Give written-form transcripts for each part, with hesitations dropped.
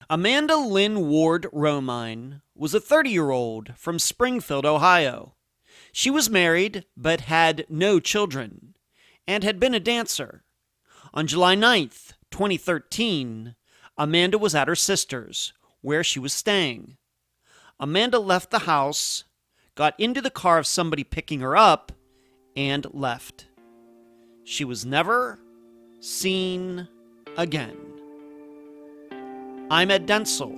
Amanda Lyn Ward-Romine was a 30-year-old from Springfield, Ohio. She was married but had no children and had been a dancer. On July 9th, 2013, Amanda was at her sister's, where she was staying. Amanda left the house, got into the car of somebody picking her up, and left. She was never seen again. I'm Ed Densel,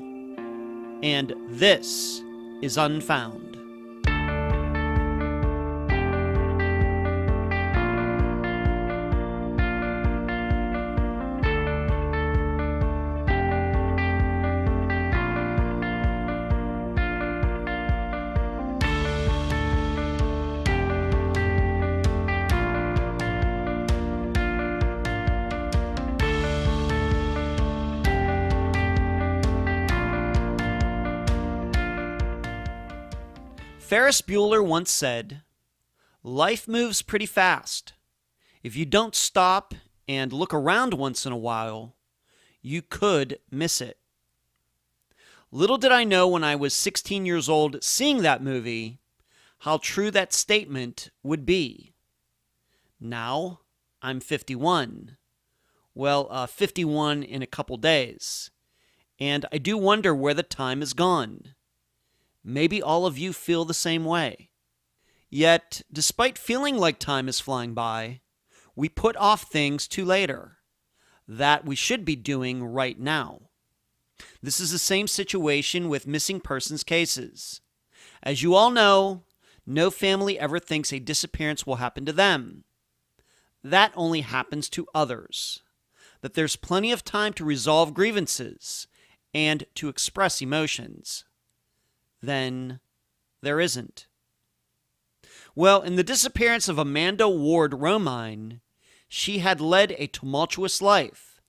and this is Unfound. Ferris Bueller once said, "Life moves pretty fast. If you don't stop and look around once in a while, you could miss it." Little did I know when I was 16 years old seeing that movie how true that statement would be. Now, I'm 51. Well, 51 in a couple days. And I do wonder where the time has gone. Maybe all of you feel the same way. Yet, despite feeling like time is flying by, we put off things to later that we should be doing right now. This is the same situation with missing persons cases. As you all know, no family ever thinks a disappearance will happen to them. That only happens to others. That there's plenty of time to resolve grievances and to express emotions. Then there isn't. Well, in the disappearance of Amanda Ward-Romine, she had led a tumultuous life,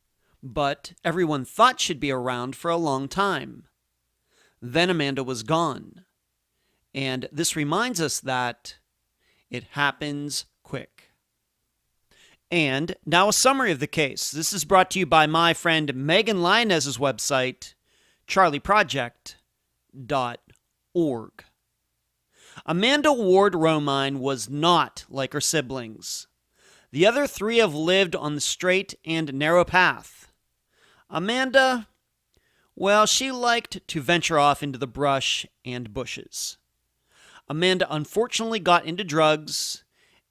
but everyone thought she'd be around for a long time. Then Amanda was gone, and this reminds us that it happens quick. And now a summary of the case. This is brought to you by my friend Megan Lyonez's website, Charley Project. Amanda Ward-Romine was not like her siblings. The other three have lived on the straight and narrow path. Amanda, well, she liked to venture off into the brush and bushes. Amanda unfortunately got into drugs,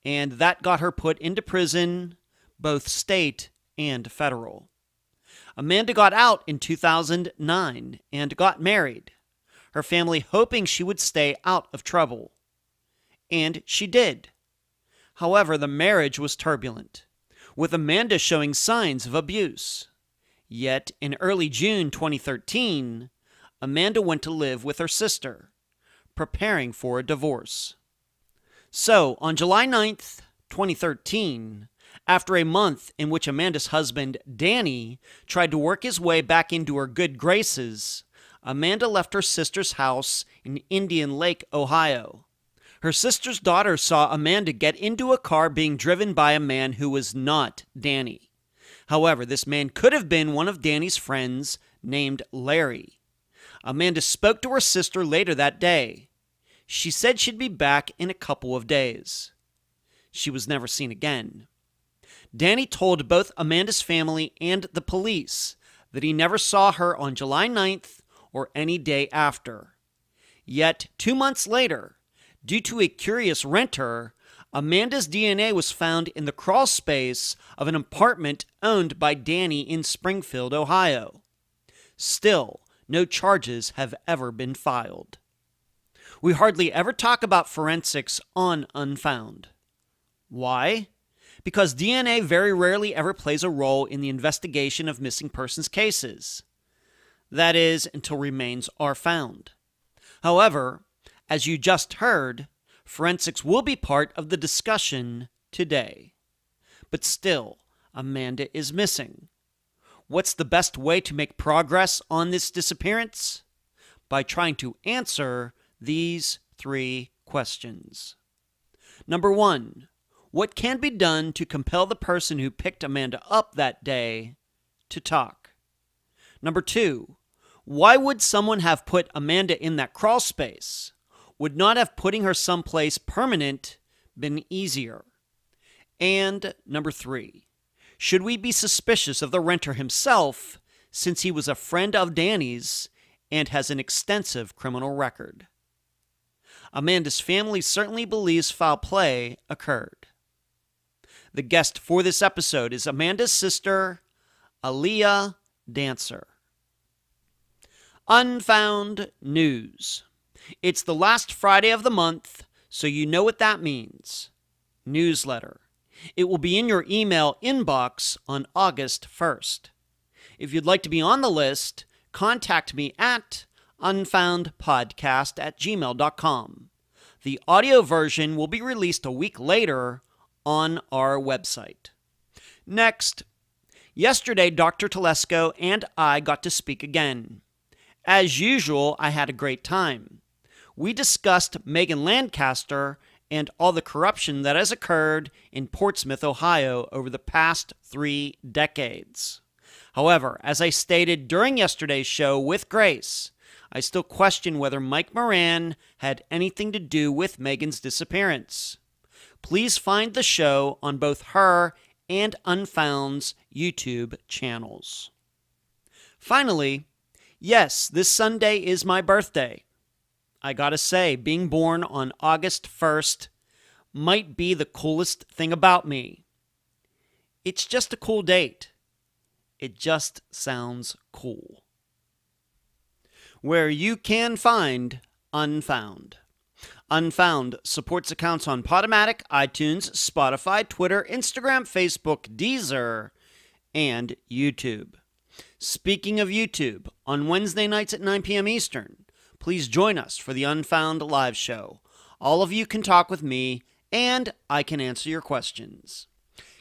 and that got her put into prison, both state and federal. Amanda got out in 2009 and got married, her family hoping she would stay out of trouble. And she did. However, the marriage was turbulent, with Amanda showing signs of abuse. Yet, in early June 2013, Amanda went to live with her sister, preparing for a divorce. So, on July 9th, 2013, after a month in which Amanda's husband, Danny, tried to work his way back into her good graces, Amanda left her sister's house in Indian Lake, Ohio. Her sister's daughter saw Amanda get into a car being driven by a man who was not Danny. However, this man could have been one of Danny's friends named Larry. Amanda spoke to her sister later that day. She said she'd be back in a couple of days. She was never seen again. Danny told both Amanda's family and the police that he never saw her on July 9th or any day after. Yet, 2 months later, due to a curious renter, Amanda's DNA was found in the crawl space of an apartment owned by Danny in Springfield, Ohio. Still, no charges have ever been filed. We hardly ever talk about forensics on Unfound. Why? Because DNA very rarely ever plays a role in the investigation of missing persons cases. That is, until remains are found. However, as you just heard, forensics will be part of the discussion today. But still, Amanda is missing. What's the best way to make progress on this disappearance? By trying to answer these 3 questions. Number 1, what can be done to compel the person who picked Amanda up that day to talk? Number 2, Why would someone have put Amanda in that crawl space? Would not have putting her someplace permanent been easier? And number 3, should we be suspicious of the renter himself since he was a friend of Danny's and has an extensive criminal record? Amanda's family certainly believes foul play occurred. The guest for this episode is Amanda's sister, Aaliyah Dancer. Unfound News. It's the last Friday of the month, so you know what that means. Newsletter. It will be in your email inbox on August 1st. If you'd like to be on the list, contact me at unfoundpodcast@gmail.com. The audio version will be released a week later on our website. Next, yesterday Dr. Telesco and I got to speak again. As usual, I had a great time. We discussed Megan Lancaster and all the corruption that has occurred in Portsmouth, Ohio over the past 3 decades. However, as I stated during yesterday's show with Grace, I still question whether Mike Moran had anything to do with Megan's disappearance. Please find the show on both her and Unfound's YouTube channels. Finally, yes, this Sunday is my birthday. I gotta say, being born on August 1st might be the coolest thing about me. It's just a cool date. It just sounds cool. Where you can find Unfound. Unfound supports accounts on Podomatic, iTunes, Spotify, Twitter, Instagram, Facebook, Deezer, and YouTube. Speaking of YouTube, on Wednesday nights at 9 p.m. Eastern, please join us for the Unfound Live Show. All of you can talk with me, and I can answer your questions.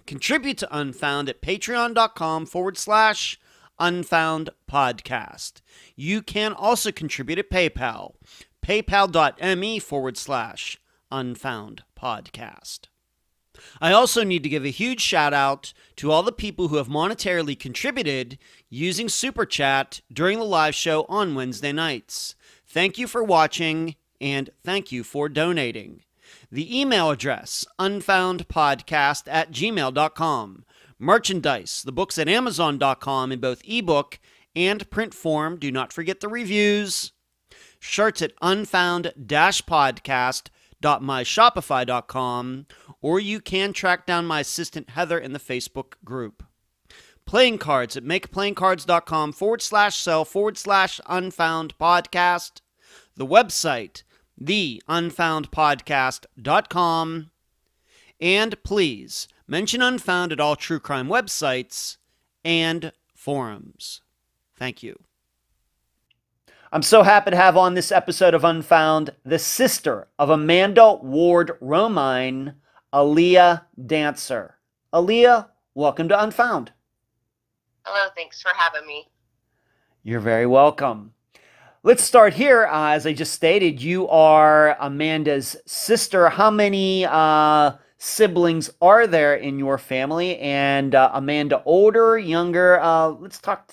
Contribute to Unfound at patreon.com/Unfound Podcast. You can also contribute at PayPal, paypal.me/Unfound Podcast. I also need to give a huge shout out to all the people who have monetarily contributed using Super Chat during the live show on Wednesday nights. Thank you for watching, and thank you for donating. The email address, unfoundpodcast@gmail.com. Merchandise, the books at amazon.com in both ebook and print form. Do not forget the reviews. Shirts at unfound-podcast.myshopify.com, or you can track down my assistant Heather in the Facebook group. Playing cards at makeplayingcards.com/sell/unfound-podcast. The website, theunfoundpodcast.com. And please, mention Unfound at all true crime websites and forums. Thank you. I'm so happy to have on this episode of Unfound the sister of Amanda Ward-Romine, Aaliyah Dancer. Aaliyah, welcome to Unfound. Hello, thanks for having me. You're very welcome. Let's start here. As I just stated, you are Amanda's sister. How many siblings are there in your family? And Amanda, older, younger? Let's talk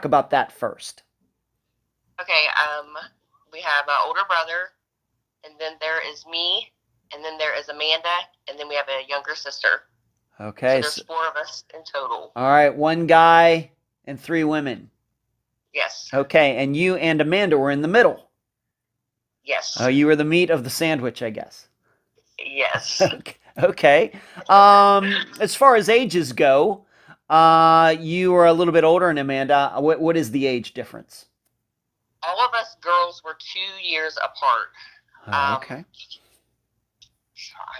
about that first. Okay, we have an older brother, and then there is me, and then there is Amanda, and then we have a younger sister. Okay. So there's 4 of us in total. All right, 1 guy and 3 women. Yes. Okay, and you and Amanda were in the middle. Yes. Oh, you were the meat of the sandwich, I guess. Yes. Okay. As far as ages go, you are a little bit older than Amanda. What is the age difference? All of us girls were 2 years apart. Okay. I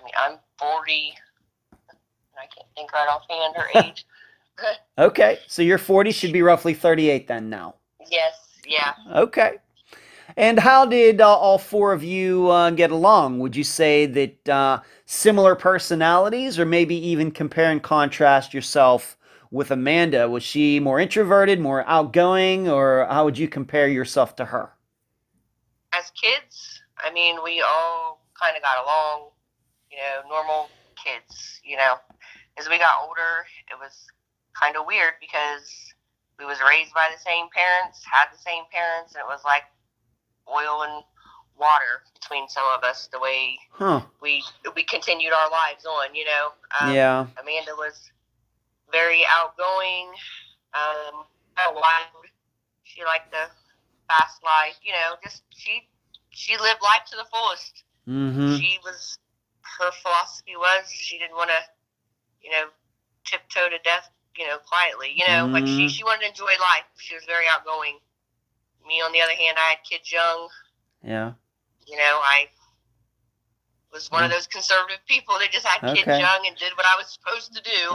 mean, I'm 40. I can't think right offhand her age. Okay, so you're 40, should be roughly 38 then now. Yes, yeah. Okay. And how did all 4 of you get along? Would you say that similar personalities, or maybe even compare and contrast yourself with Amanda? Was she more introverted, more outgoing, or how would you compare yourself to her? As kids, I mean, we all kind of got along, normal kids, As we got older, it was kind of weird because we was raised by the same parents, had the same parents, and it was like oil and water between some of us, the way we continued our lives on, you know. Yeah. Amanda was very outgoing, wild. She liked the fast life, you know, just she lived life to the fullest. Mm-hmm. Her philosophy was she didn't want to, you know, tiptoe to death, you know, quietly, you know, like she wanted to enjoy life. She was very outgoing. Me, on the other hand, I had kids young. Yeah. You know, I was one of those conservative people that just had kids young and did what I was supposed to do.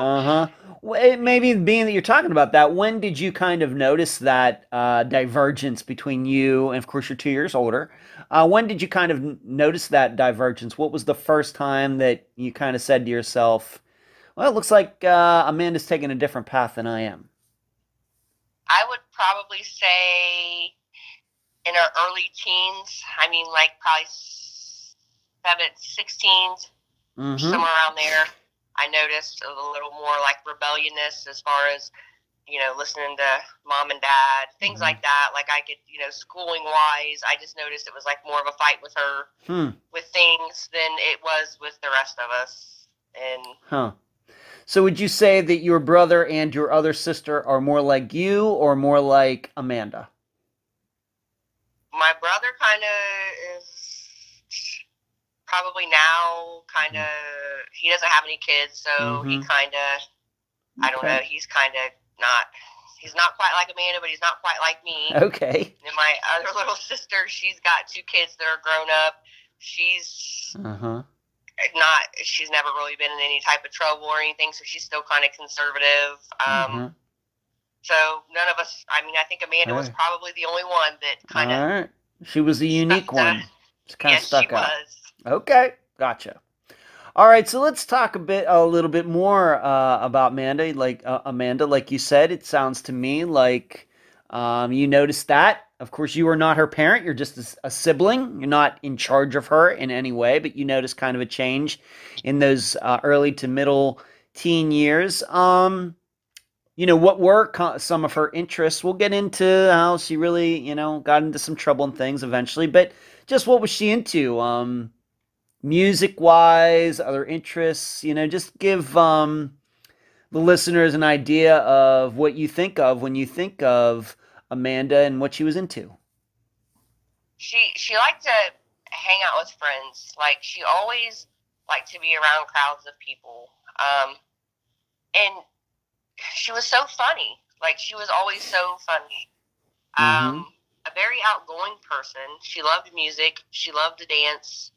Well, maybe being that you're talking about that, when did you kind of notice that divergence between you, and of course you're 2 years older, when did you kind of notice that divergence? What was the first time that you kind of said to yourself, well, it looks like Amanda's taking a different path than I am? I would probably say in our early teens, I mean, like probably 16s, somewhere around there, I noticed a little more like rebelliousness as far as, you know, listening to mom and dad, things like that. Like I could, you know, schooling wise, I just noticed it was like more of a fight with her with things than it was with the rest of us. And So would you say that your brother and your other sister are more like you or more like Amanda? My brother kind of is probably now he doesn't have any kids, so he kind of, I don't know, he's not quite like Amanda, but he's not quite like me. Okay. And my other little sister, she's got 2 kids that are grown up. She's she's never really been in any type of trouble or anything, so she's still kind of conservative. So none of us, I mean, I think Amanda was probably the only one that kind of... All right. She was the unique one. Yes, she was. Okay, gotcha. All right, so let's talk a little bit more about Amanda. Like you said, it sounds to me like you noticed that. Of course, you are not her parent. You're just a sibling. You're not in charge of her in any way, but you noticed kind of a change in those early to middle teen years. You know, what were some of her interests? We'll get into how she really, you know, got into some trouble and things eventually, but just what was she into? Music-wise, other interests, you know, just give the listeners an idea of what you think of when you think of Amanda and what she was into. She liked to hang out with friends. Like, she always liked to be around crowds of people. And she was so funny. Like, she was always so funny. A very outgoing person. She loved music. She loved to dance.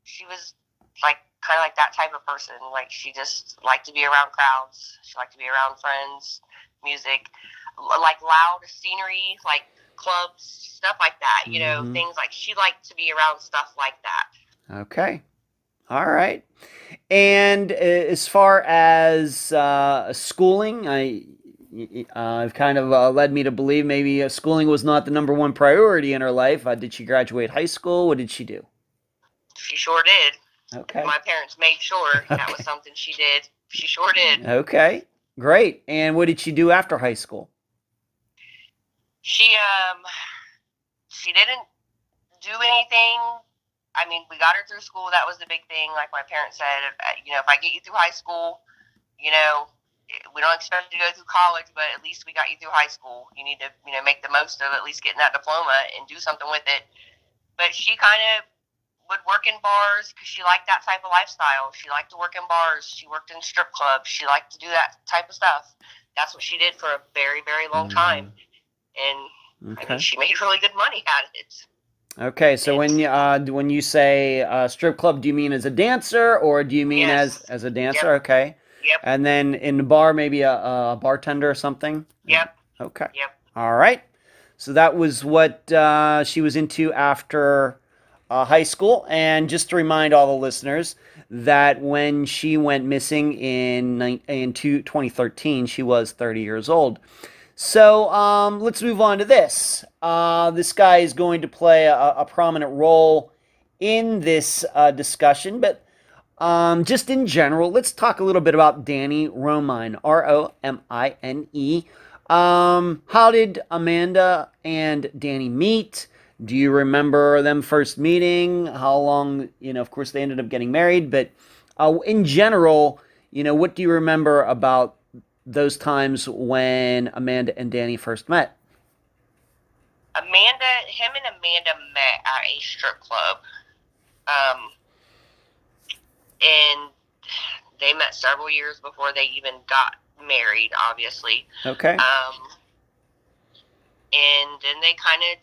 She was like kind of like that type of person. Like, she just liked to be around crowds. She liked to be around friends, music, like loud scenery, like clubs, stuff like that. You know, things like she liked to be around stuff like that. Okay. All right. And as far as schooling, I've kind of led me to believe maybe schooling was not the number one priority in her life. Did she graduate high school? What did she do? She sure did. Okay. My parents made sure that was something she did. She sure did. Okay. Great. And what did she do after high school? She didn't do anything. I mean, we got her through school. That was the big thing. Like my parents said, you know, if I get you through high school, you know, we don't expect you to go through college, but at least we got you through high school. You need to, you know, make the most of at least getting that diploma and do something with it. But she kind of would work in bars because she liked that type of lifestyle. She liked to work in bars. She worked in strip clubs. She liked to do that type of stuff. That's what she did for a very, very long time. And I mean, she made really good money at it. Okay, so when you say strip club, do you mean as a dancer or do you mean as a dancer? Yep. Okay. Yep. And then in the bar, maybe a bartender or something? Yep. Okay. Yep. All right. So that was what she was into after high school. And just to remind all the listeners that when she went missing in 2013, she was 30 years old. So let's move on to this. This guy is going to play a prominent role in this discussion, but Just in general, let's talk a little bit about Danny Romine, Romine. How did Amanda and Danny meet? Do you remember them first meeting? How long, of course they ended up getting married, but in general, what do you remember about those times when Amanda and Danny first met? Him and Amanda met at a strip club. And they met several years before they even got married, obviously. Okay. And then they kind of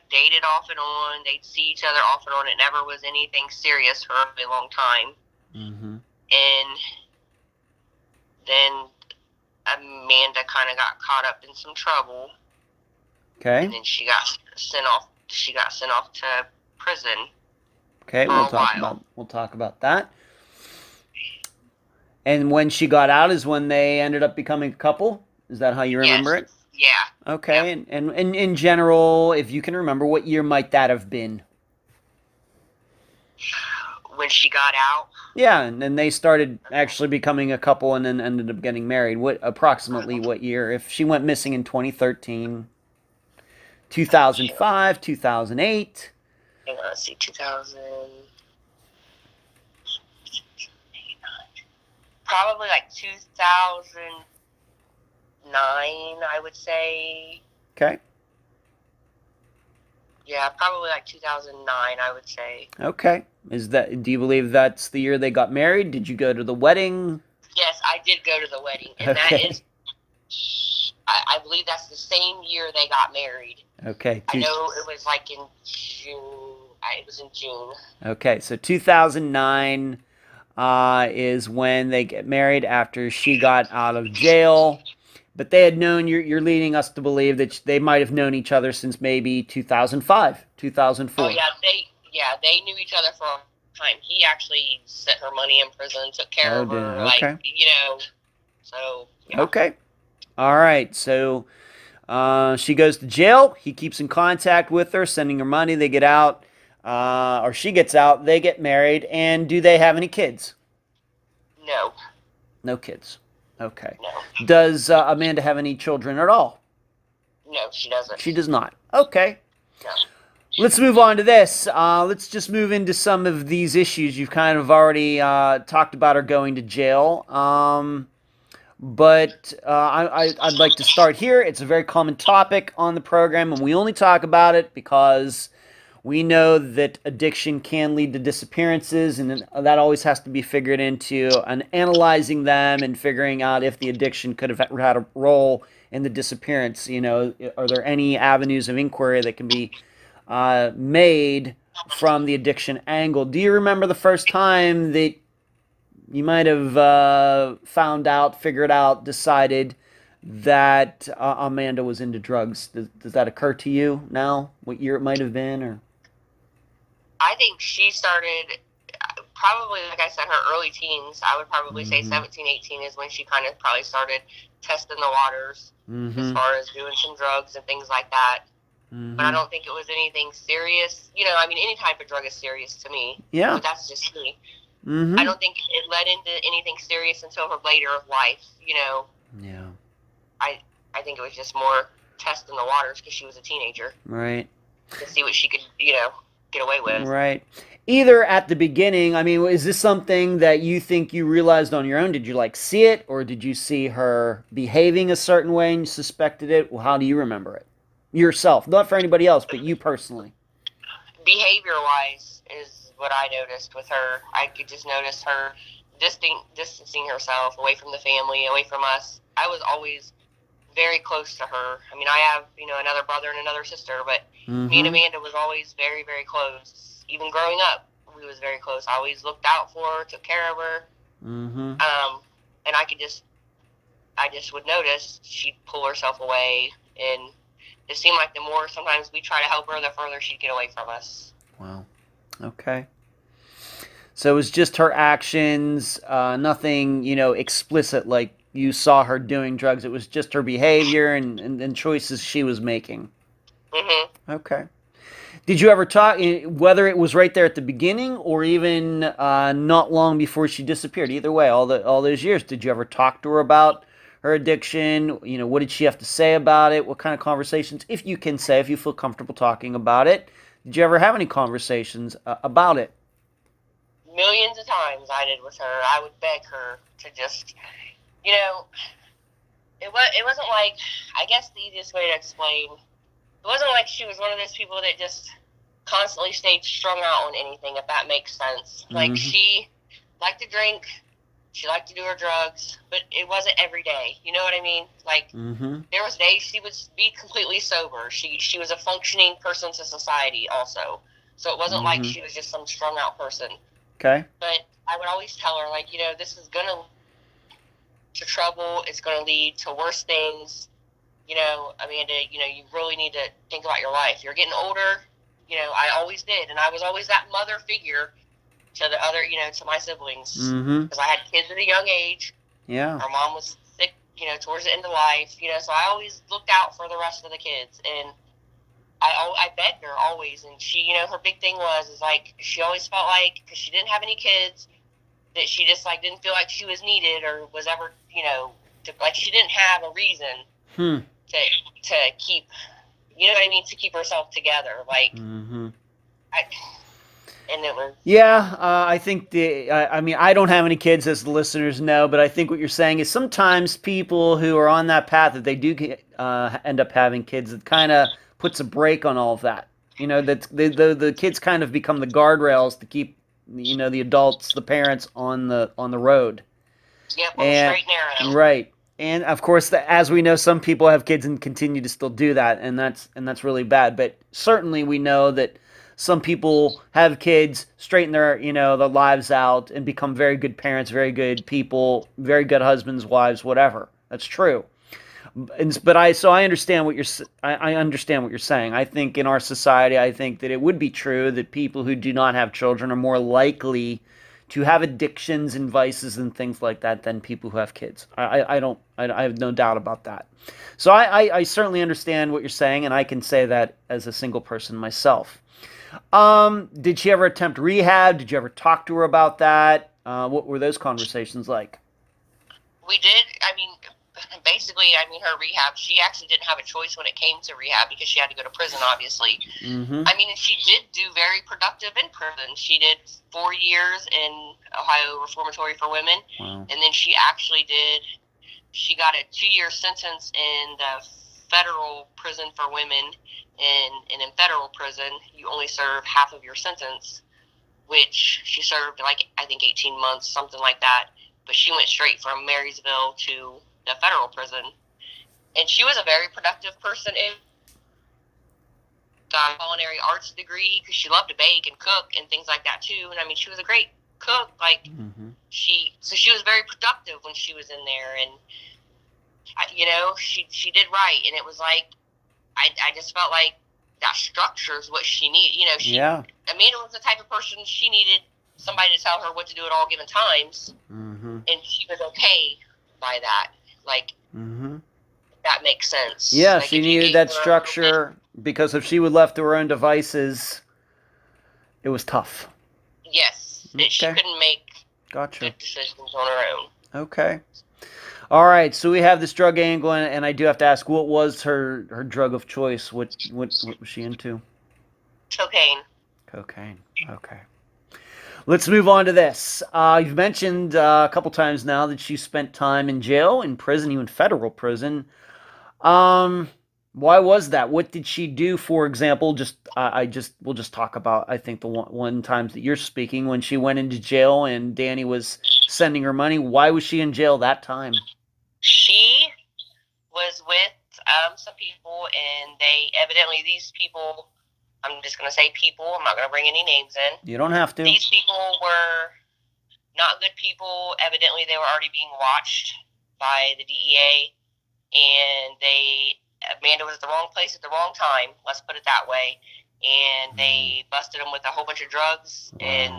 dated off and on. They'd see each other off and on. It never was anything serious for a really long time. Mm-hmm. And then Amanda kind of got caught up in some trouble. Okay. And then she got sent off. She got sent off to prison. Okay, we'll talk about that. And when she got out is when they ended up becoming a couple? Is that how you remember it? Yeah. Okay, Yep. And in general, if you can remember, what year might that have been? When she got out? Yeah, and then they started actually becoming a couple and then ended up getting married. Approximately what year? If she went missing in 2013, 2005, 2008? Hang on, let's see, 2000... Probably 2009, I would say. Okay. Yeah, probably 2009, I would say. Okay. Do you believe that's the year they got married? Did you go to the wedding? Yes, I did go to the wedding. And okay. That is, I believe that's the same year they got married. Okay. I know it was in June. It was in June. Okay, so 2009 is when they get married after she got out of jail. But they had known, you're leading us to believe that they might have known each other since maybe 2005, 2004. Oh, yeah, they knew each other for a long time. He actually sent her money in prison, took care of her, okay. So, yeah. Okay. All right, so she goes to jail. He keeps in contact with her, sending her money. They get out, or she gets out. They get married, and do they have any kids? No. No kids. Okay. No. Does Amanda have any children at all? No, she doesn't. She does not. Okay. No. Let's move on to this. Let's just move into some of these issues. You've kind of already talked about her going to jail. But I'd like to start here. It's a very common topic on the program, and we only talk about it because we know that addiction can lead to disappearances, and that always has to be figured into and analyzing them and figuring out if the addiction could have had a role in the disappearance. Are there any avenues of inquiry that can be made from the addiction angle? Do you remember the first time that you might have found out, figured out, decided that Amanda was into drugs? Does that occur to you now? What year it might have been? Or I think she started probably, like I said, her early teens. I would probably say 17, 18 is when she kind of probably started testing the waters as far as doing some drugs and things like that. But I don't think it was anything serious. Any type of drug is serious to me. Yeah. But that's just me. I don't think it led into anything serious until her later of life, Yeah. I think it was just more testing the waters because she was a teenager. Right. To see what she could, get away with. Right. Either at the beginning, is this something that you think you realized on your own? Did you see it, or did you see her behaving a certain way and you suspected it? Well, how do you remember it? Yourself. Not for anybody else, but you personally. Behavior-wise is what I noticed with her. I could just notice her distancing herself away from the family, away from us. I was always very close to her. I have, another brother and another sister, but me and Amanda was always very, very close. Even growing up, we was very close. I always looked out for her, took care of her. And I just would notice she'd pull herself away, and it seemed like the more sometimes we try to help her, the further she'd get away from us. Wow. Okay. So it was just her actions, nothing, explicit like you saw her doing drugs. It was just her behavior and choices she was making. Mm-hmm. Okay. Did you ever talk, whether it was right there at the beginning or even not long before she disappeared? Either way, all those years, did you ever talk to her about her addiction? You know, what did she have to say about it? What kind of conversations, if you can say, if you feel comfortable talking about it, did you ever have any conversations about it? Millions of times I did with her. I would beg her to just, you know, it wasn't like, I guess the easiest way to explain, it wasn't like she was one of those people that just constantly stayed strung out on anything, if that makes sense. Mm-hmm. Like, she liked to drink, she liked to do her drugs, but it wasn't every day. You know what I mean? Like, Mm-hmm. there was days she would be completely sober. She was a functioning person to society also. So it wasn't like she was just some strung out person. Okay. But I would always tell her, like, you know, this is going to lead to trouble. It's going to lead to worse things. You know, Amanda, you know, you really need to think about your life. You're getting older. You know, I always did. And I was always that mother figure to the other, you know, to my siblings. Because I had kids at a young age. Yeah. Our mom was sick, you know, towards the end of life. You know, so I always looked out for the rest of the kids. And I begged her always. And she, you know, her big thing was like, she always felt like, because she didn't have any kids, that she just, like, didn't feel like she was needed or was ever, you know, like, she didn't have a reason to keep, you know what I mean, to keep herself together. Like, and it was... Yeah, I think I mean, I don't have any kids, as the listeners know, but I think what you're saying is sometimes people who are on that path, that they do end up having kids, it kind of puts a break on all of that. You know, that the kids kind of become the guardrails to keep, you know, the adults, the parents on the road. Yep, on the straight and narrow. Right. And of course, as we know, some people have kids and continue to still do that, and that's really bad. But certainly, we know that some people have kids, straighten their, you know, their lives out, and become very good parents, very good people, very good husbands, wives, whatever. That's true. But I understand what I understand what you're saying. I think in our society, I think that it would be true that people who do not have children are more likely to have addictions and vices and things like that than people who have kids. I have no doubt about that. So I certainly understand what you're saying, and I can say that as a single person myself. Did she ever attempt rehab? Did you ever talk to her about that? What were those conversations like? We did. I mean, basically, her rehab, she actually didn't have a choice when it came to rehab because she had to go to prison, obviously. Mm-hmm. I mean, and she did do very productive in prison. She did 4 years in Ohio Reformatory for Women. Wow. And then she got a 2-year sentence in the federal prison for women. And in federal prison, you only serve half of your sentence, which she served, like, I think 18 months, something like that. But she went straight from Marysville to the federal prison. And she was a very productive person. Got a culinary arts degree because she loved to bake and cook and things like that, too. And, I mean, she was a great cook. Like, she was very productive when she was in there. And, you know, she did right. And it was like, I just felt like that structure is what she needed. You know, Amanda was the type of person she needed somebody to tell her what to do at all given times. And she was okay by that. Like, that makes sense. Yeah, like, she needed that structure because if she would left to her own devices, it was tough. Yes. Okay. She couldn't make good decisions on her own. Okay. All right, so we have this drug angle, and I do have to ask, what was her drug of choice? What was she into? Cocaine. Cocaine. Okay. Let's move on to this. You've mentioned a couple times now that she spent time in jail, in prison, even federal prison. Why was that? What did she do, for example? We'll just talk about, I think, the one times that you're speaking, when she went into jail and Danny was sending her money. Why was she in jail that time? She was with some people, and they evidently, these people, I'm just going to say people, I'm not going to bring any names in. You don't have to. These people were not good people. Evidently, they were already being watched by the DEA, and Amanda was at the wrong place at the wrong time, let's put it that way, and they busted them with a whole bunch of drugs, and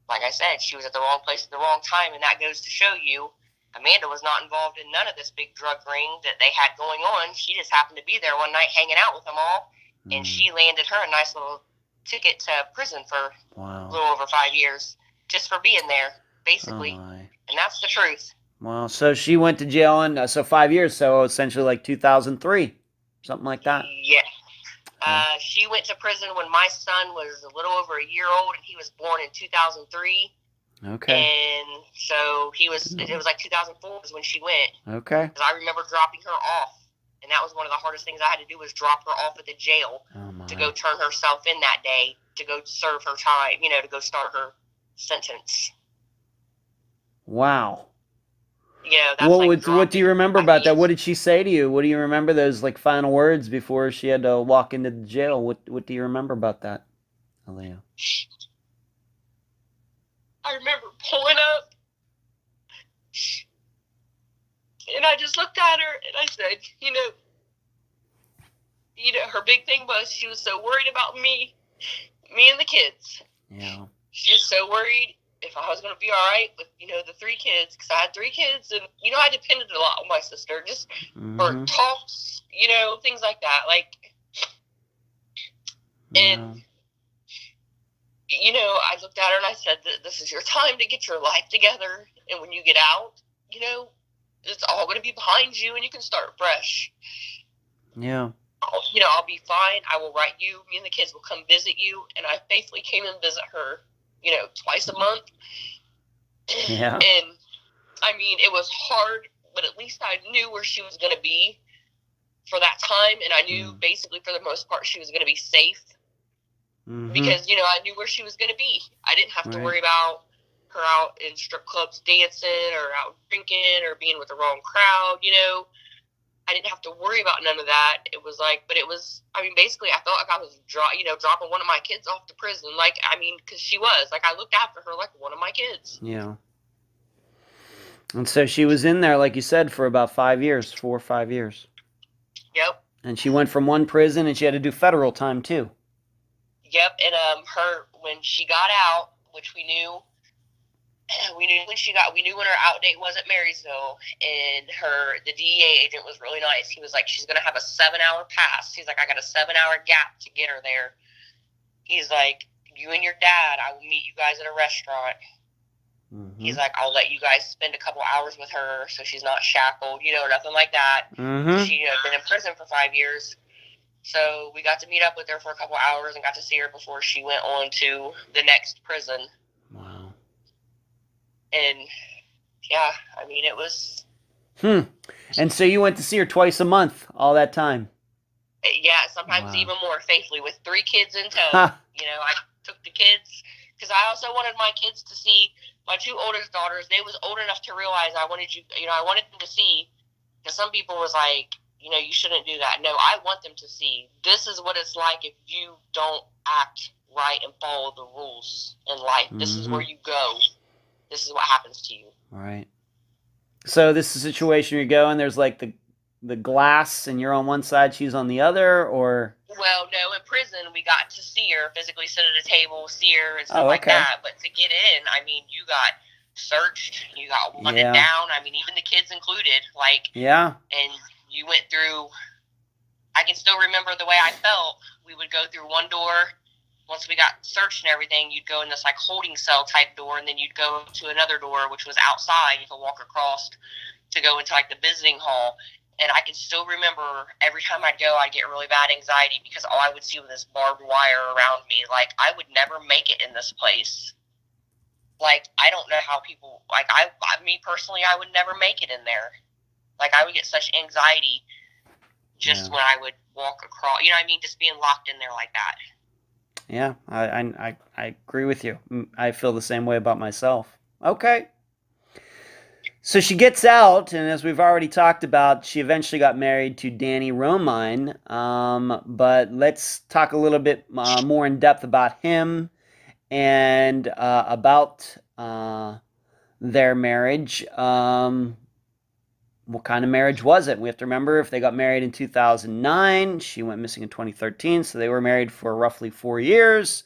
like I said, she was at the wrong place at the wrong time, and that goes to show you Amanda was not involved in none of this big drug ring that they had going on. She just happened to be there one night hanging out with them all, and she landed her a nice little ticket to prison for Wow. a little over 5 years just for being there, basically. Oh, my. And that's the truth. Wow. So she went to jail in, so 5 years, so essentially like 2003, something like that. Yeah. She went to prison when my son was a little over a year old, and he was born in 2003. Okay. And so it was like 2004 was when she went. Okay. Because I remember dropping her off. And that was one of the hardest things I had to do, was drop her off at the jail to go turn herself in that day, to go serve her time, to go start her sentence. Wow. That's what do you remember about that? What did she say to you? What do you remember those like final words before she had to walk into the jail? What do you remember about that, Aaliyah? I remember pulling up, and I just looked at her and I said, her big thing was she was so worried about me and the kids. Yeah. She was so worried if I was going to be all right with, the 3 kids, because I had 3 kids, and, I depended a lot on my sister, just for talks, things like that. And, I looked at her and I said, this is your time to get your life together, and when you get out, it's all going to be behind you, and you can start fresh. Yeah. I'll be fine. I will write you. Me and the kids will come visit you, and I faithfully came and visit her, twice a month. Yeah. And, it was hard, but at least I knew where she was going to be for that time, and I knew basically for the most part she was going to be safe. Because, I knew where she was going to be. I didn't have to worry about her out in strip clubs dancing or out drinking or being with the wrong crowd, I didn't have to worry about none of that. It was basically I felt like I was, dropping one of my kids off to prison. Because she was. I looked after her like one of my kids. Yeah. And so she was in there, like you said, for about 4 or 5 years. Yep. And she went from one prison, and she had to do federal time, too. Yep. And when she got out, which we knew when her out date was at Marysville, and the DEA agent was really nice. He was like, she's going to have a 7-hour pass. He's like, I got a 7-hour gap to get her there. He's like, you and your dad, I will meet you guys at a restaurant. He's like, I'll let you guys spend a couple hours with her so she's not shackled, nothing like that. She had been in prison for 5 years. So we got to meet up with her for a couple hours and got to see her before she went on to the next prison. Wow. And, yeah, it was... And so you went to see her twice a month all that time? Yeah, sometimes even more faithfully with 3 kids in tow. I took the kids, because I also wanted my kids to see my 2 oldest daughters. They was old enough to realize I wanted them to see, because some people was like, you shouldn't do that. No, I want them to see this is what it's like if you don't act right and follow the rules in life. This is where you go. This is what happens to you. Right. So this is a situation where you go and there's like the glass and you're on one side, she's on the other, or? Well, no, in prison we got to see her, physically sit at a table, see her and stuff like that. But to get in, you got searched, you got hunted down. Even the kids included. And you went through, I can still remember the way I felt. We would go through one door. Once we got searched and everything, you'd go in this holding cell type door, and then you'd go to another door, which was outside. You could walk across to go into the visiting hall. And I can still remember every time I'd go, I'd get really bad anxiety because all I would see was this barbed wire around me. I would never make it in this place. I don't know how people, me personally, I would never make it in there. I would get such anxiety just when I would walk across, just being locked in there like that. Yeah, I agree with you. I feel the same way about myself. Okay. So she gets out, and as we've already talked about, she eventually got married to Danny Romine. But let's talk a little bit more in depth about him and about their marriage. What kind of marriage was it? We have to remember if they got married in 2009, she went missing in 2013, so they were married for roughly 4 years.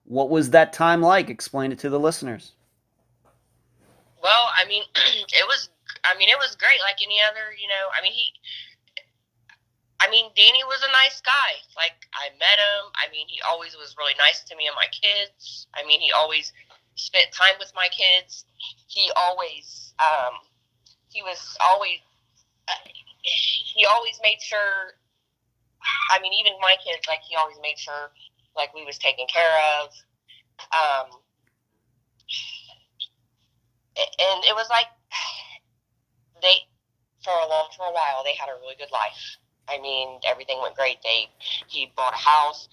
What was that time like? Explain it to the listeners. Well, it was great like any other, I mean, Danny was a nice guy. Like, I met him. I mean, he always was really nice to me and my kids. I mean, he always spent time with my kids. He always, he always made sure, I mean, even my kids, like, he always made sure, like, we was taken care of. And it was like, for a while, they had a really good life. I mean, everything went great. He bought a house,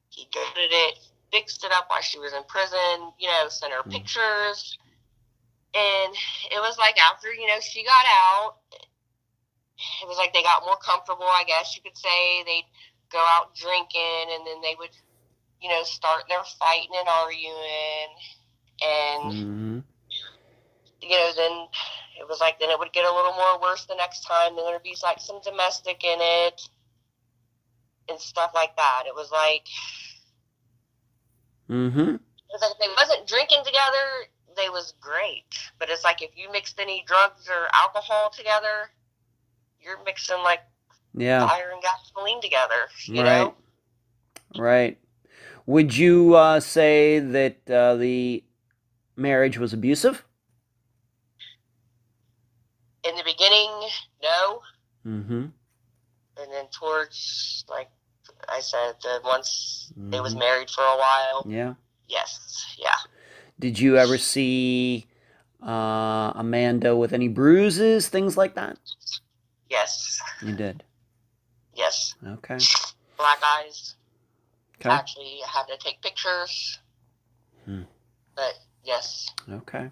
he gutted it, fixed it up while she was in prison, sent her pictures. And it was like after, she got out, it was like they got more comfortable, I guess you could say. They'd go out drinking, and then they would, start their fighting and arguing. And, then it was like, then it would get a little more worse the next time. Then there'd be like some domestic in it and stuff like that. It was like, it was like if they wasn't drinking together, they was great. But it's like if you mixed any drugs or alcohol together, you're mixing like fire and gasoline together, you know? Right. Would you say that the marriage was abusive? In the beginning, no. And then towards, like I said, once they was married for a while. Yeah. Yes. Yeah. Did you ever see Amanda with any bruises, things like that? Yes. You did? Yes. Okay. Black eyes. Okay. Actually, I had to take pictures. But, yes. Okay.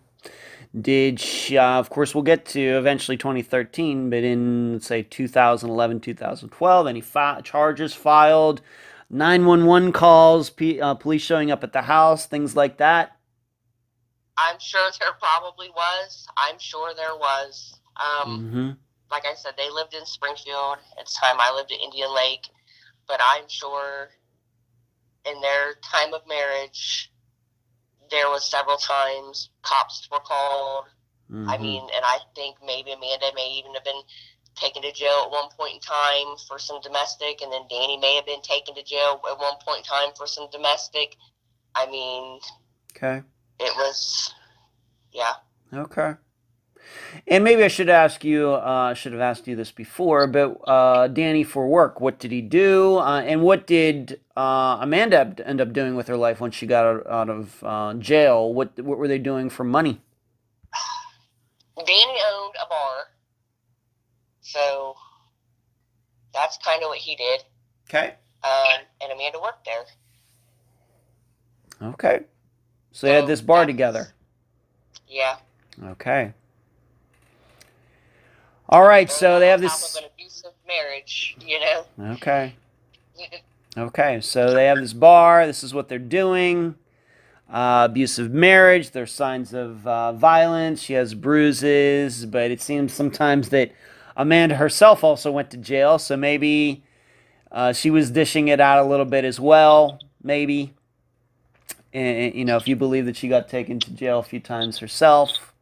Did she, of course, we'll get to eventually 2013, but in, let's say, 2011, 2012, any charges filed, 911 calls, police showing up at the house, things like that? I'm sure there probably was. I'm sure there was. Like I said, they lived in Springfield. At the time, I lived at Indian Lake. But I'm sure in their time of marriage, there was several times cops were called. I mean, and I think maybe Amanda may even have been taken to jail at one point in time for some domestic, and then Danny may have been taken to jail at one point in time for some domestic. I mean, it was, Okay. And maybe I should ask you, should have asked you this before, but Danny, for work, what did he do? And what did Amanda end up doing with her life when she got out of jail? What were they doing for money? Danny owned a bar, so that's kind of what he did. Okay. And Amanda worked there. Okay. So they had this bar together. Yeah. Okay. All right, so they have this... an abusive marriage, you know? Okay. Okay, so they have this bar. This is what they're doing. Abusive marriage. There's signs of violence. She has bruises, but it seems sometimes that Amanda herself also went to jail, so maybe she was dishing it out a little bit as well, maybe. And, you know, if you believe that she got taken to jail a few times herself.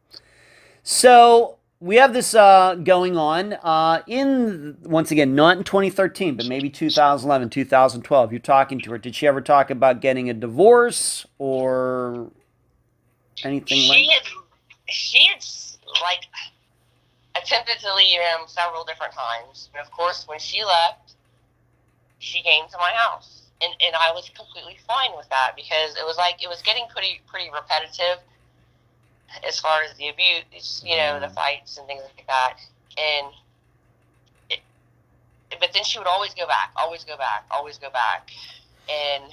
So we have this going on in, once again, not in 2013, but maybe 2011, 2012. You're talking to her. Did she ever talk about getting a divorce or anything like that? She had, like, attempted to leave him several different times. And, of course, when she left, she came to my house. And I was completely fine with that because it was like, it was getting pretty repetitive as far as the abuse, you know, the fights and things like that. And but then she would always go back. And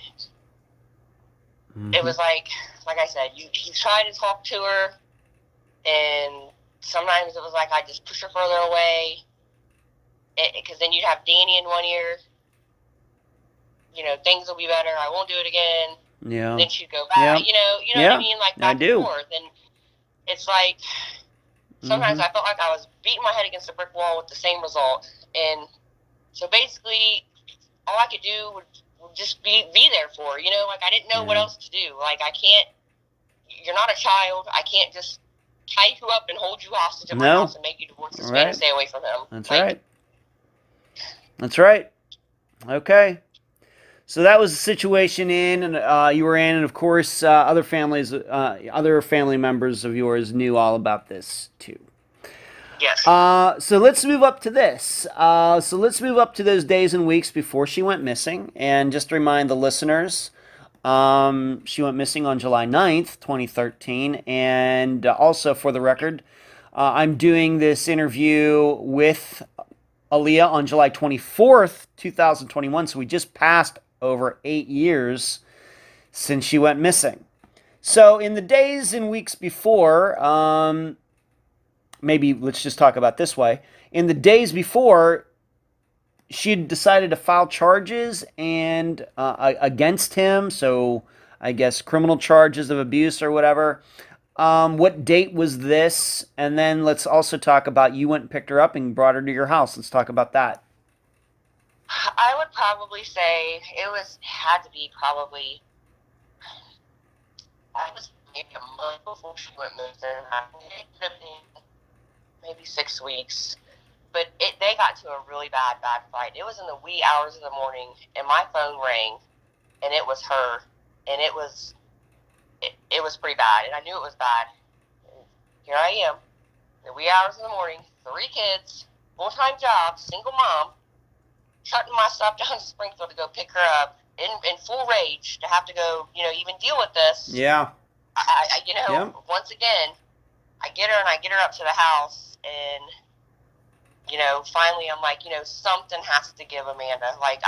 it was like I said, you try to talk to her, and sometimes it was like I just push her further away, because then you'd have Danny in one ear. You know, things will be better. I won't do it again. Yeah. Then she'd go back. You know what I mean? Like back and forth. And it's like sometimes I felt like I was beating my head against a brick wall with the same result. And so basically, all I could do would just be there for her. You know, like I didn't know what else to do. Like I can't. You're not a child. I can't just tie you up and hold you hostage in my house and make you divorce this man and stay away from him. That's like, right. That's right. Okay. So that was the situation you were in, and of course, other family members of yours knew all about this too. Yes. So let's move up to this. So let's move up to those days and weeks before she went missing, and just to remind the listeners, she went missing on July 9th, 2013, and also for the record, I'm doing this interview with Aaliyah on July 24th, 2021, so we just passed over 8 years since she went missing. So in the days and weeks before, maybe let's just talk about this way. In the days before, she had decided to file charges and against him, so I guess criminal charges of abuse or whatever. What date was this? And then let's also talk about you went and picked her up and brought her to your house. Let's talk about that. I would probably say it had to be probably, I was maybe a month before she went missing. It could have been maybe 6 weeks. But they got to a really bad fight. It was in the wee hours of the morning, and my phone rang, and it was her, and it was pretty bad, and I knew it was bad. And here I am, in the wee hours of the morning, 3 kids, full-time job, single mom, shutting my stuff down to Springfield to go pick her up in full rage to have to go, even deal with this. Yeah. Once again, I get her up to the house, and finally I'm like, something has to give, Amanda. Like,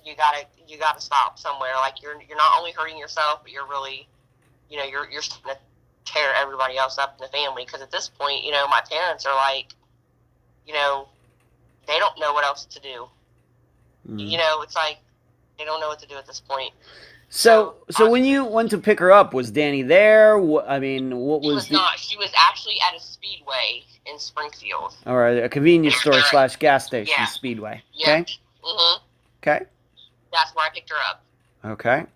you gotta stop somewhere. Like, you're not only hurting yourself, but you're really, you're starting to tear everybody else up in the family. Because at this point, my parents are like, they don't know what else to do. It's like they don't know what to do at this point. So when you went to pick her up, was Danny there? What was? She was not. She was actually at a Speedway in Springfield. All right, a convenience store / gas station. Yeah. Speedway. Yeah. Okay. Mhm. Okay. That's where I picked her up. Okay.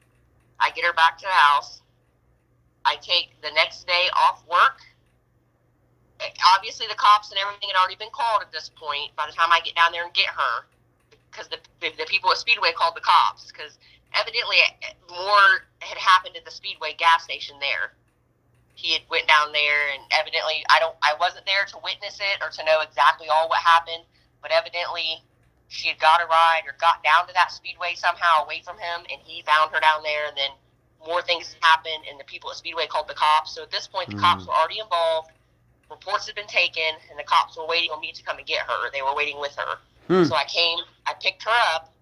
I get her back to the house. I take the next day off work. Obviously, the cops and everything had already been called at this point by the time I get down there and get her, because the people at Speedway called the cops, because evidently more had happened at the Speedway gas station there. He had went down there, and evidently I wasn't there to witness it or to know exactly all what happened, but evidently she had got a ride or got down to that Speedway somehow away from him, and he found her down there, and then more things happened, and the people at Speedway called the cops. So at this point, the cops were already involved. Reports had been taken, and the cops were waiting on me to come and get her. They were waiting with her. So I came, I picked her up,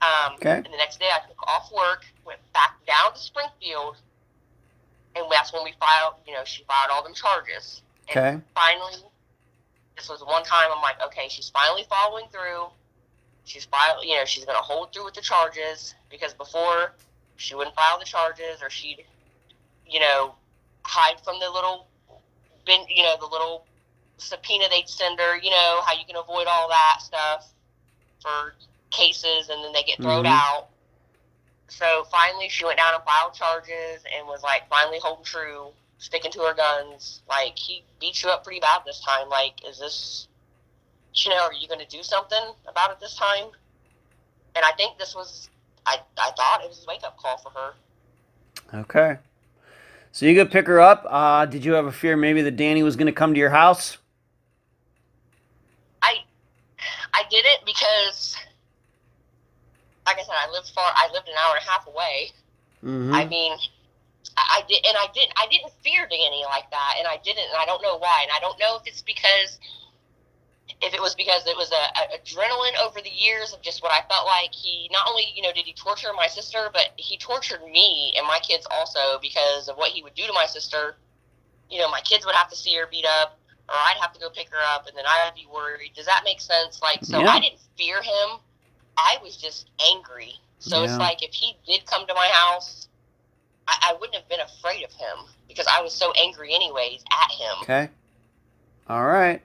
and the next day I took off work, went back down to Springfield, and that's when we filed, she filed all them charges. And finally, this was one time I'm like, okay, she's finally following through. She's she's going to hold through with the charges, because before she wouldn't file the charges, or she'd, hide from the little the little subpoena they'd send her, how you can avoid all that stuff for cases, and then they get thrown out. So finally she went down and filed charges and was like finally holding true, sticking to her guns. Like, he beat you up pretty bad this time. Like, is this, are you going to do something about it this time? And I think this was, I thought it was a wake-up call for her. Okay. So you go pick her up. Did you have a fear maybe that Danny was going to come to your house? I didn't, because, like I said, I lived an hour and a half away. I mean, I didn't fear Danny like that, and I don't know why, and I don't know if it was because it was a adrenaline over the years of just what I felt like. He not only, did he torture my sister, but he tortured me and my kids also, because of what he would do to my sister. My kids would have to see her beat up, or I'd have to go pick her up, and then I'd be worried. Does that make sense? Like, so I didn't fear him. I was just angry. So it's like, if he did come to my house, I wouldn't have been afraid of him, because I was so angry anyways at him. Okay. All right.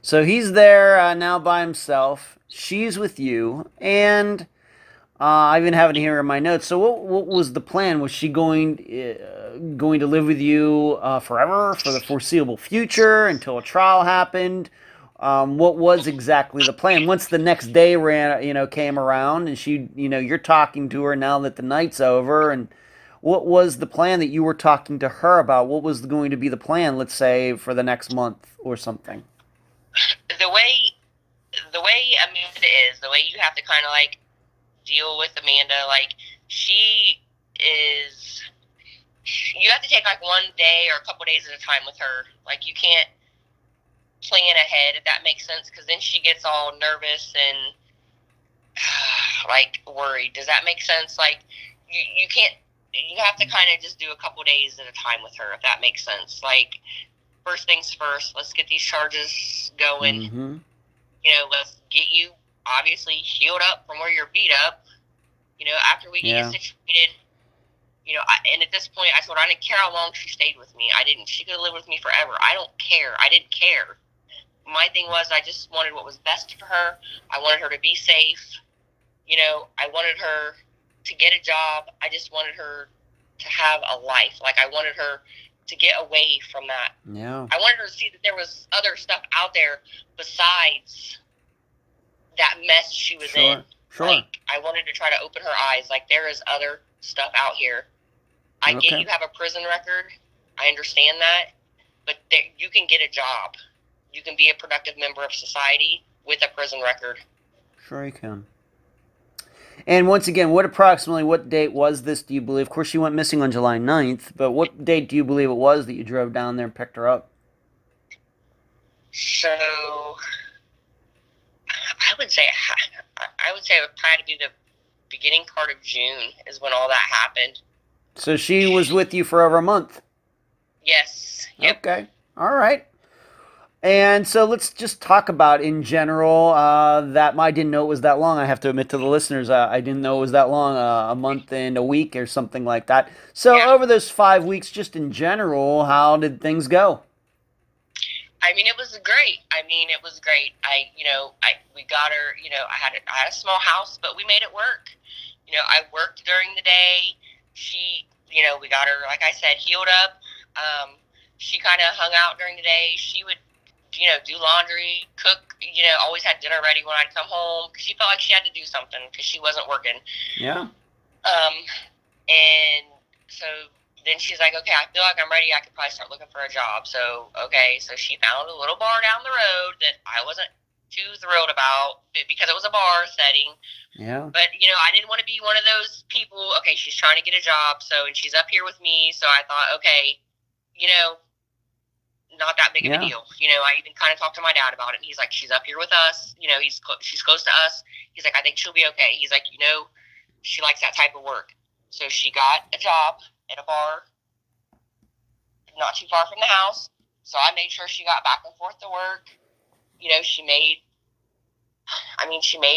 So he's there now by himself. She's with you, and I even have it here in my notes. So what was the plan? Was she going to live with you forever, for the foreseeable future, until a trial happened? What was exactly the plan? Once the next day came around, and you're talking to her now that the night's over, and what was the plan that you were talking to her about? What was going to be the plan, let's say, for the next month or something? The way Amanda is, the way you have to kind of like deal with Amanda, like she is, you have to take like one day or a couple days at a time with her. Like you can't plan ahead, if that makes sense, because then she gets all nervous and like worried. Does that make sense? Like you can't, you have to kind of just do a couple days at a time with her, if that makes sense. Like first things first, let's get these charges going. Mm-hmm. You know, let's get you obviously healed up from where you're beat up. You know, after we get situated, you know, and at this point, I told her I didn't care how long she stayed with me. She could have lived with me forever. I don't care. I didn't care. My thing was, I just wanted what was best for her. I wanted her to be safe. You know, I wanted her to get a job. I just wanted her to have a life. Like, I wanted her to get away from that. Yeah. I wanted her to see that there was other stuff out there besides that mess she was in. Sure. Like, I wanted to try to open her eyes. Like, there is other stuff out here. I get you have a prison record. I understand that. But you can get a job. You can be a productive member of society with a prison record. Sure you can. And once again, what date was this, do you believe? Of course, she went missing on July 9th, but what date do you believe it was that you drove down there and picked her up? So, I would say it would probably be the beginning part of June is when all that happened. So she was with you for over a month? Yes. Yep. Okay. All right. And so let's just talk about, in general, that I didn't know it was that long. I have to admit to the listeners, I didn't know it was that long, a month and a week or something like that. So over those 5 weeks, just in general, how did things go? I mean, it was great. We got her, I had a small house, but we made it work. You know, I worked during the day. She, we got her, like I said, healed up. She kind of hung out during the day. She would, do laundry, cook, always had dinner ready when I'd come home. She felt like she had to do something because she wasn't working. Yeah. And so then she's like, okay, I feel like I'm ready. I could probably start looking for a job. So, okay. So she found a little bar down the road that I wasn't too thrilled about because it was a bar setting. Yeah. But, I didn't want to be one of those people, okay, she's trying to get a job, and she's up here with me, so I thought, okay, not that big of a deal. I even kind of talked to my dad about it, and he's like, she's up here with us, she's close to us. He's like, I think she'll be okay. He's like, she likes that type of work. So she got a job at a bar not too far from the house, so I made sure she got back and forth to work. She made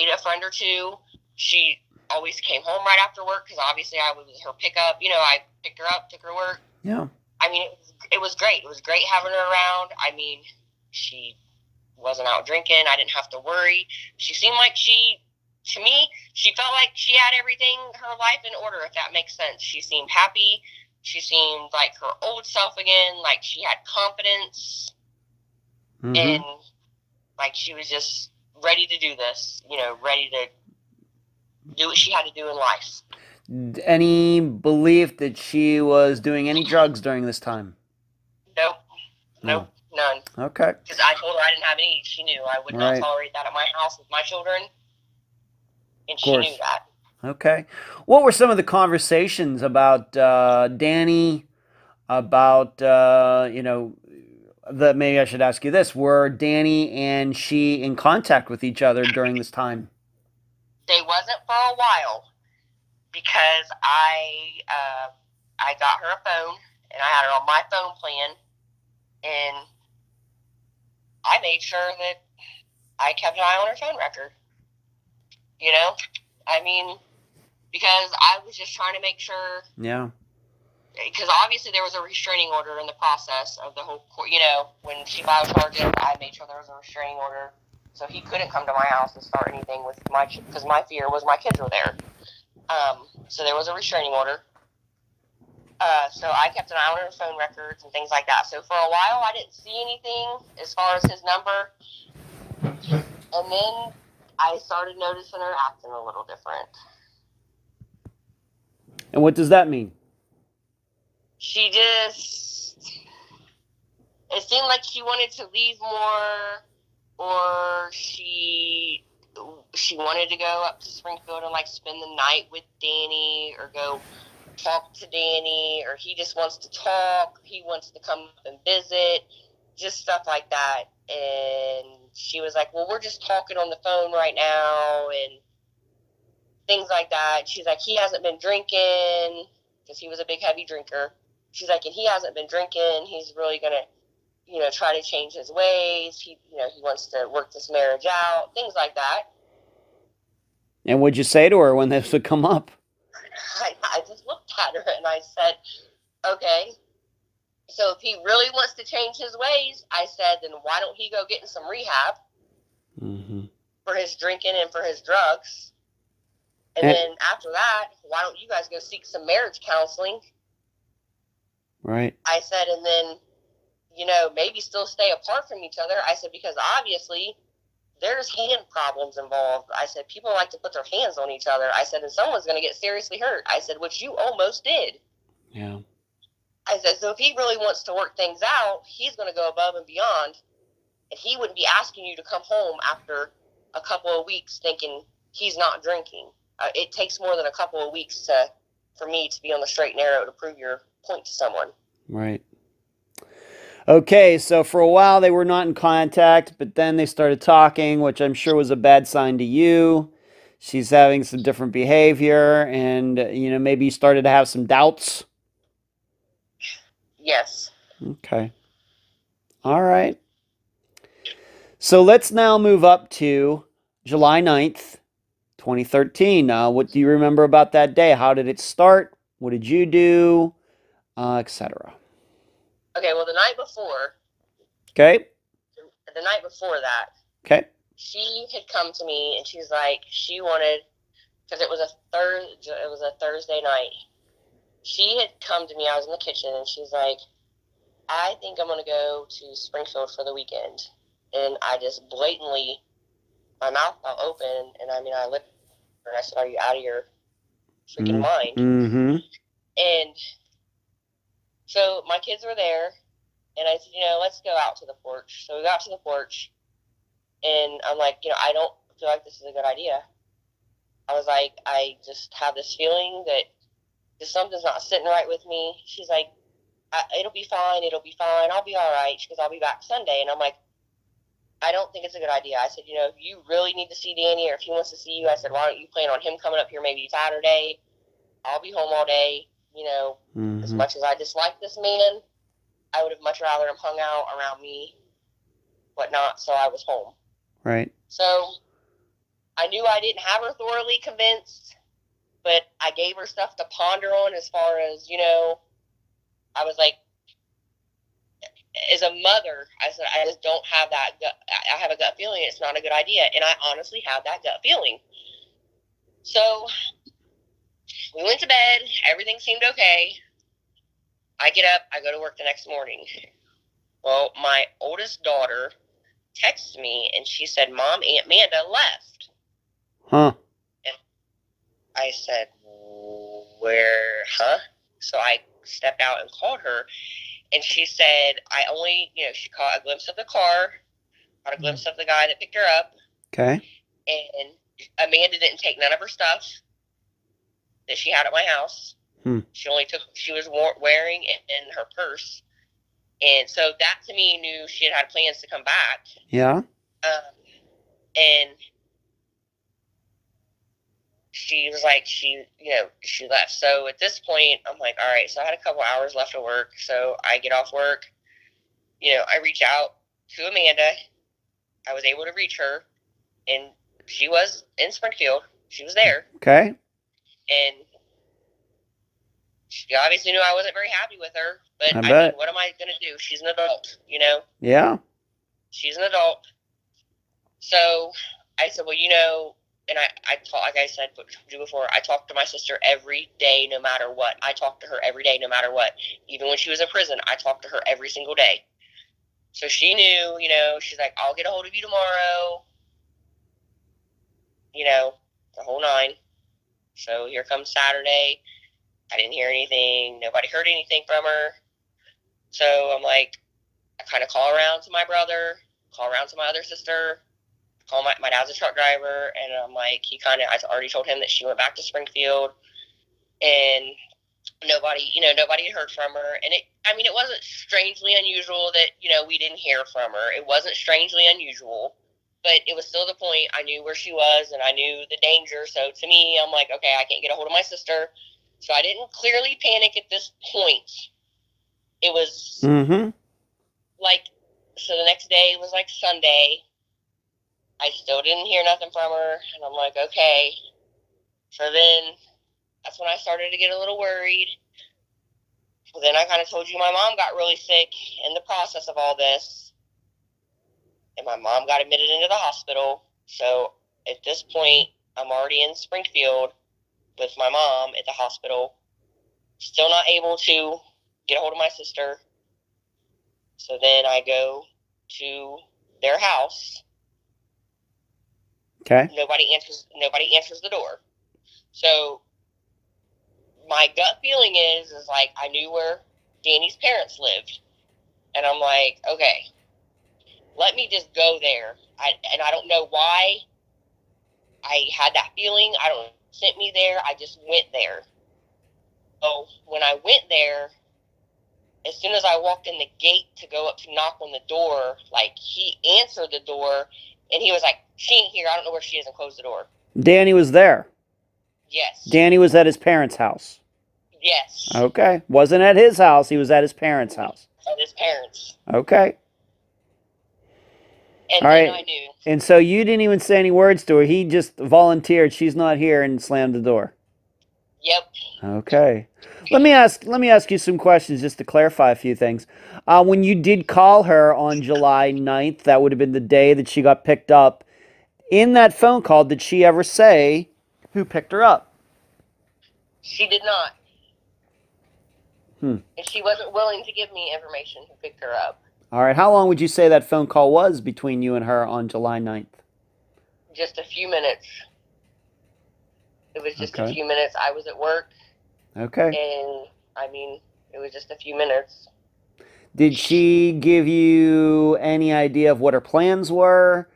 a friend or two. She always came home right after work because obviously I was her pickup. I picked her up, took her to work. Yeah. I mean, it was great. It was great having her around. I mean, she wasn't out drinking. I didn't have to worry. She seemed like she felt like she had everything, her life in order, if that makes sense. She seemed happy. She seemed like her old self again, like she had confidence. Mm-hmm. And like she was just ready to do this, ready to do what she had to do in life. Any belief that she was doing any drugs during this time? Nope, none. Okay. Because I told her I didn't have any. She knew I would not tolerate that at my house with my children, and she knew that. Okay. What were some of the conversations about Danny, about, maybe I should ask you this, were Danny and she in contact with each other during this time? They wasn't for a while because I got her a phone and I had her on my phone plan, and I made sure that I kept an eye on her phone record. Because I was just trying to make sure. Yeah. Because obviously there was a restraining order in the process of the whole court. When she filed charges, I made sure there was a restraining order, so he couldn't come to my house and start anything with because my fear was my kids were there. So there was a restraining order. So I kept an eye on her phone records and things like that. So for a while, I didn't see anything as far as his number. And then I started noticing her acting a little different. And what does that mean? She just, it seemed like she wanted to leave more, or she wanted to go up to Springfield and like spend the night with Danny, or go talk to Danny, or he just wants to talk, he wants to come up and visit, just stuff like that. And she was like, well, we're just talking on the phone right now, and things like that. She's like, he hasn't been drinking, because he was a big heavy drinker. She's like, and he hasn't been drinking, he's really gonna, you know, try to change his ways, he, you know, he wants to work this marriage out, things like that. And what'd you say to her when this would come up? I just looked at her and I said, okay, so if he really wants to change his ways, I said, then why don't he go get in some rehab for his drinking and for his drugs? And then after that, why don't you guys go seek some marriage counseling? Right. I said, and then, you know, maybe still stay apart from each other. I said, because obviously there's hand problems involved. I said, people like to put their hands on each other. I said, and someone's going to get seriously hurt. I said, which you almost did. Yeah. I said, so if he really wants to work things out, he's going to go above and beyond. And he wouldn't be asking you to come home after a couple of weeks thinking he's not drinking. It takes more than a couple of weeks for me to be on the straight and narrow to prove your point to someone. Right. Okay, so for a while they were not in contact, but then they started talking, which I'm sure was a bad sign to you. She's having some different behavior, and, you know, maybe you started to have some doubts. Yes. Okay. All right. So let's now move up to July 9th, 2013. What do you remember about that day? How did it start? What did you do? Etc. Okay, well, the night before. Okay. The night before that. Okay. She had come to me and she's like, she wanted, because it was a Thursday night. She had come to me, I was in the kitchen, and she's like, I think I'm going to go to Springfield for the weekend. And I just blatantly, my mouth fell open, and I mean, I looked at her and I said, are you out of your freaking mind? Mm-hmm. And so my kids were there, and I said, you know, let's go out to the porch. So we got to the porch, and I'm like, you know, I don't feel like this is a good idea. I was like, I just have this feeling that just something's not sitting right with me. She's like, it'll be fine, I'll be all right, because I'll be back Sunday. And I'm like, I don't think it's a good idea. I said, you know, if you really need to see Danny, or if he wants to see you, I said, why don't you plan on him coming up here maybe Saturday? I'll be home all day. You know, as much as I dislike this man, I would have much rather him hung out around me, whatnot, so I was home. Right. So I knew I didn't have her thoroughly convinced, but I gave her stuff to ponder on as far as, you know, I was like, as a mother, I said, I just don't have that gut. I have a gut feeling it's not a good idea, and I honestly had that gut feeling. So we went to bed. Everything seemed okay. I get up. I go to work the next morning. Well, my oldest daughter texted me, and she said, Mom, Aunt Amanda left. Huh. And I said, where, huh? So I stepped out and called her, and she said, I only, you know, she caught a glimpse of the car, caught a glimpse of the guy that picked her up. Okay. And Amanda didn't take none of her stuff that she had at my house. She only took, she was wearing it in her purse. And so that to me knew she had plans to come back. Yeah. And she was like, she left. So at this point, I'm like, all right, so I had a couple hours left of work. So I get off work, you know, I reach out to Amanda. I was able to reach her, and she was in Springfield. She was there. Okay. And she obviously knew I wasn't very happy with her, but I bet. mean, what am I going to do? She's an adult, you know? Yeah. She's an adult. So I said, well, you know, and I talk, like I said before, I talked to my sister every day, no matter what. I talked to her every day, no matter what. Even when she was in prison, I talked to her every single day. So she knew, she's like, I'll get a hold of you tomorrow, the whole nine. So here comes Saturday. I didn't hear anything. Nobody heard anything from her. So I'm like, I kind of call around to my brother, call around to my other sister, call my dad's a truck driver, and I'm like, I already told him that she went back to Springfield, and nobody had heard from her. And it wasn't strangely unusual that, we didn't hear from her. It wasn't strangely unusual, but it was still the point. I knew where she was, and I knew the danger. So to me, I'm like, okay, I can't get a hold of my sister. So I didn't clearly panic at this point. It was so the next day was like Sunday. I still didn't hear nothing from her, and I'm like, okay. So then that's when I started to get a little worried. Then I kind of told you my mom got really sick in the process of all this, and my mom got admitted into the hospital. So at this point, I'm already in Springfield with my mom at the hospital, still not able to get a hold of my sister. So then I go to their house. Okay. Nobody answers the door. So my gut feeling is like, I knew where Danny's parents lived. And I'm like, okay, let me just go there. I don't know why I had that feeling. I don't know what sent me there. I just went there. So when I went there, as soon as I walked in the gate to go up to knock on the door, like, he answered the door, and he was like, she ain't here. I don't know where she is, and closed the door. Danny was there. Yes. Danny was at his parents' house. Yes. Okay. Wasn't at his house. He was at his parents' house. At his parents. Okay. And all then right. I knew. And so you didn't even say any words to her. He just volunteered, she's not here, and slammed the door. Yep. Okay. Let me ask you some questions just to clarify a few things. When you did call her on July 9th, that would have been the day that she got picked up. In that phone call, did she ever say who picked her up? She did not. And she wasn't willing to give me information who picked her up. All right. How long would you say that phone call was between you and her on July 9th? Just a few minutes. It was just Okay. a few minutes. I was at work. Okay. And, it was just a few minutes. Did she give you any idea of what her plans were?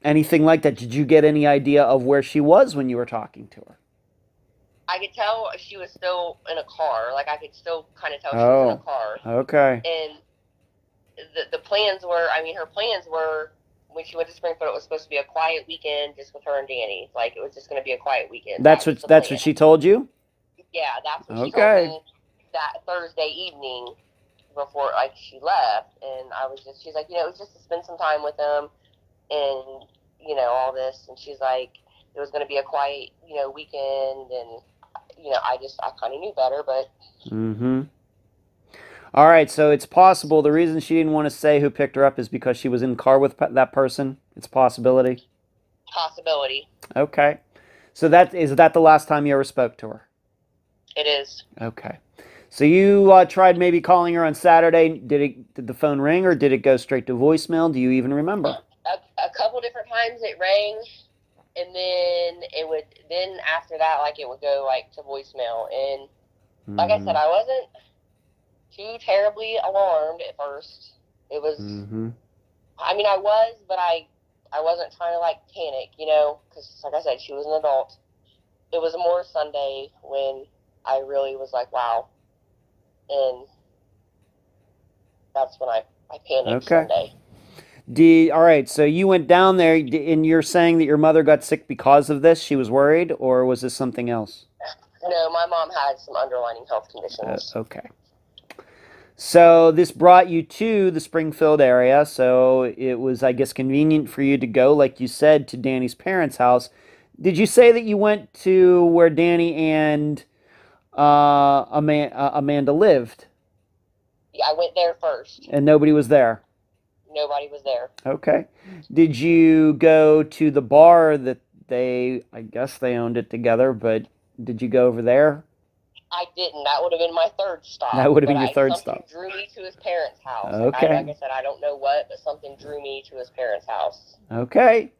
Anything like that? Did you get any idea of where she was when you were talking to her? I could tell she was still in a car. Like, I could still kind of tell she was in a car. Okay. And the plans were, her plans were, when she went to Springfield, it was supposed to be a quiet weekend just with her and Danny. Like, it was just going to be a quiet weekend. That's what she told you? Yeah, that's what she told me that Thursday evening before, like, she left. And she's like, it was just to spend some time with them and, all this. And she's like, it was going to be a quiet, weekend. And, I kind of knew better, but. Mm-hmm. All right, so it's possible the reason she didn't want to say who picked her up is because she was in the car with that person? It's a possibility? Possibility. Okay. So is that the last time you ever spoke to her? It is. Okay. So you tried maybe calling her on Saturday. Did the phone ring or did it go straight to voicemail? Do you even remember? A couple different times it rang, and then after that, like, it would go, like, to voicemail. And like I said, I wasn't too terribly alarmed at first. It was, I was, but I wasn't trying to, like, panic, because, like I said, she was an adult. It was more Sunday when I really was like, wow. And that's when I panicked Sunday. All right, so you went down there, and you're saying that your mother got sick because of this? She was worried, or was this something else? No, my mom had some underlying health conditions. Okay. So this brought you to the Springfield area, so it was, I guess, convenient for you to go, like you said, to Danny's parents' house. Did you say that you went to where Danny and Amanda lived? Yeah, I went there first. And nobody was there? Nobody was there. Okay. Did you go to the bar that I guess they owned it together, but did you go over there? I didn't. That would have been my third stop. That would have been your third something stop. Drew me to his parents' house. Okay. Like I said, I don't know what, but something drew me to his parents' house. Okay.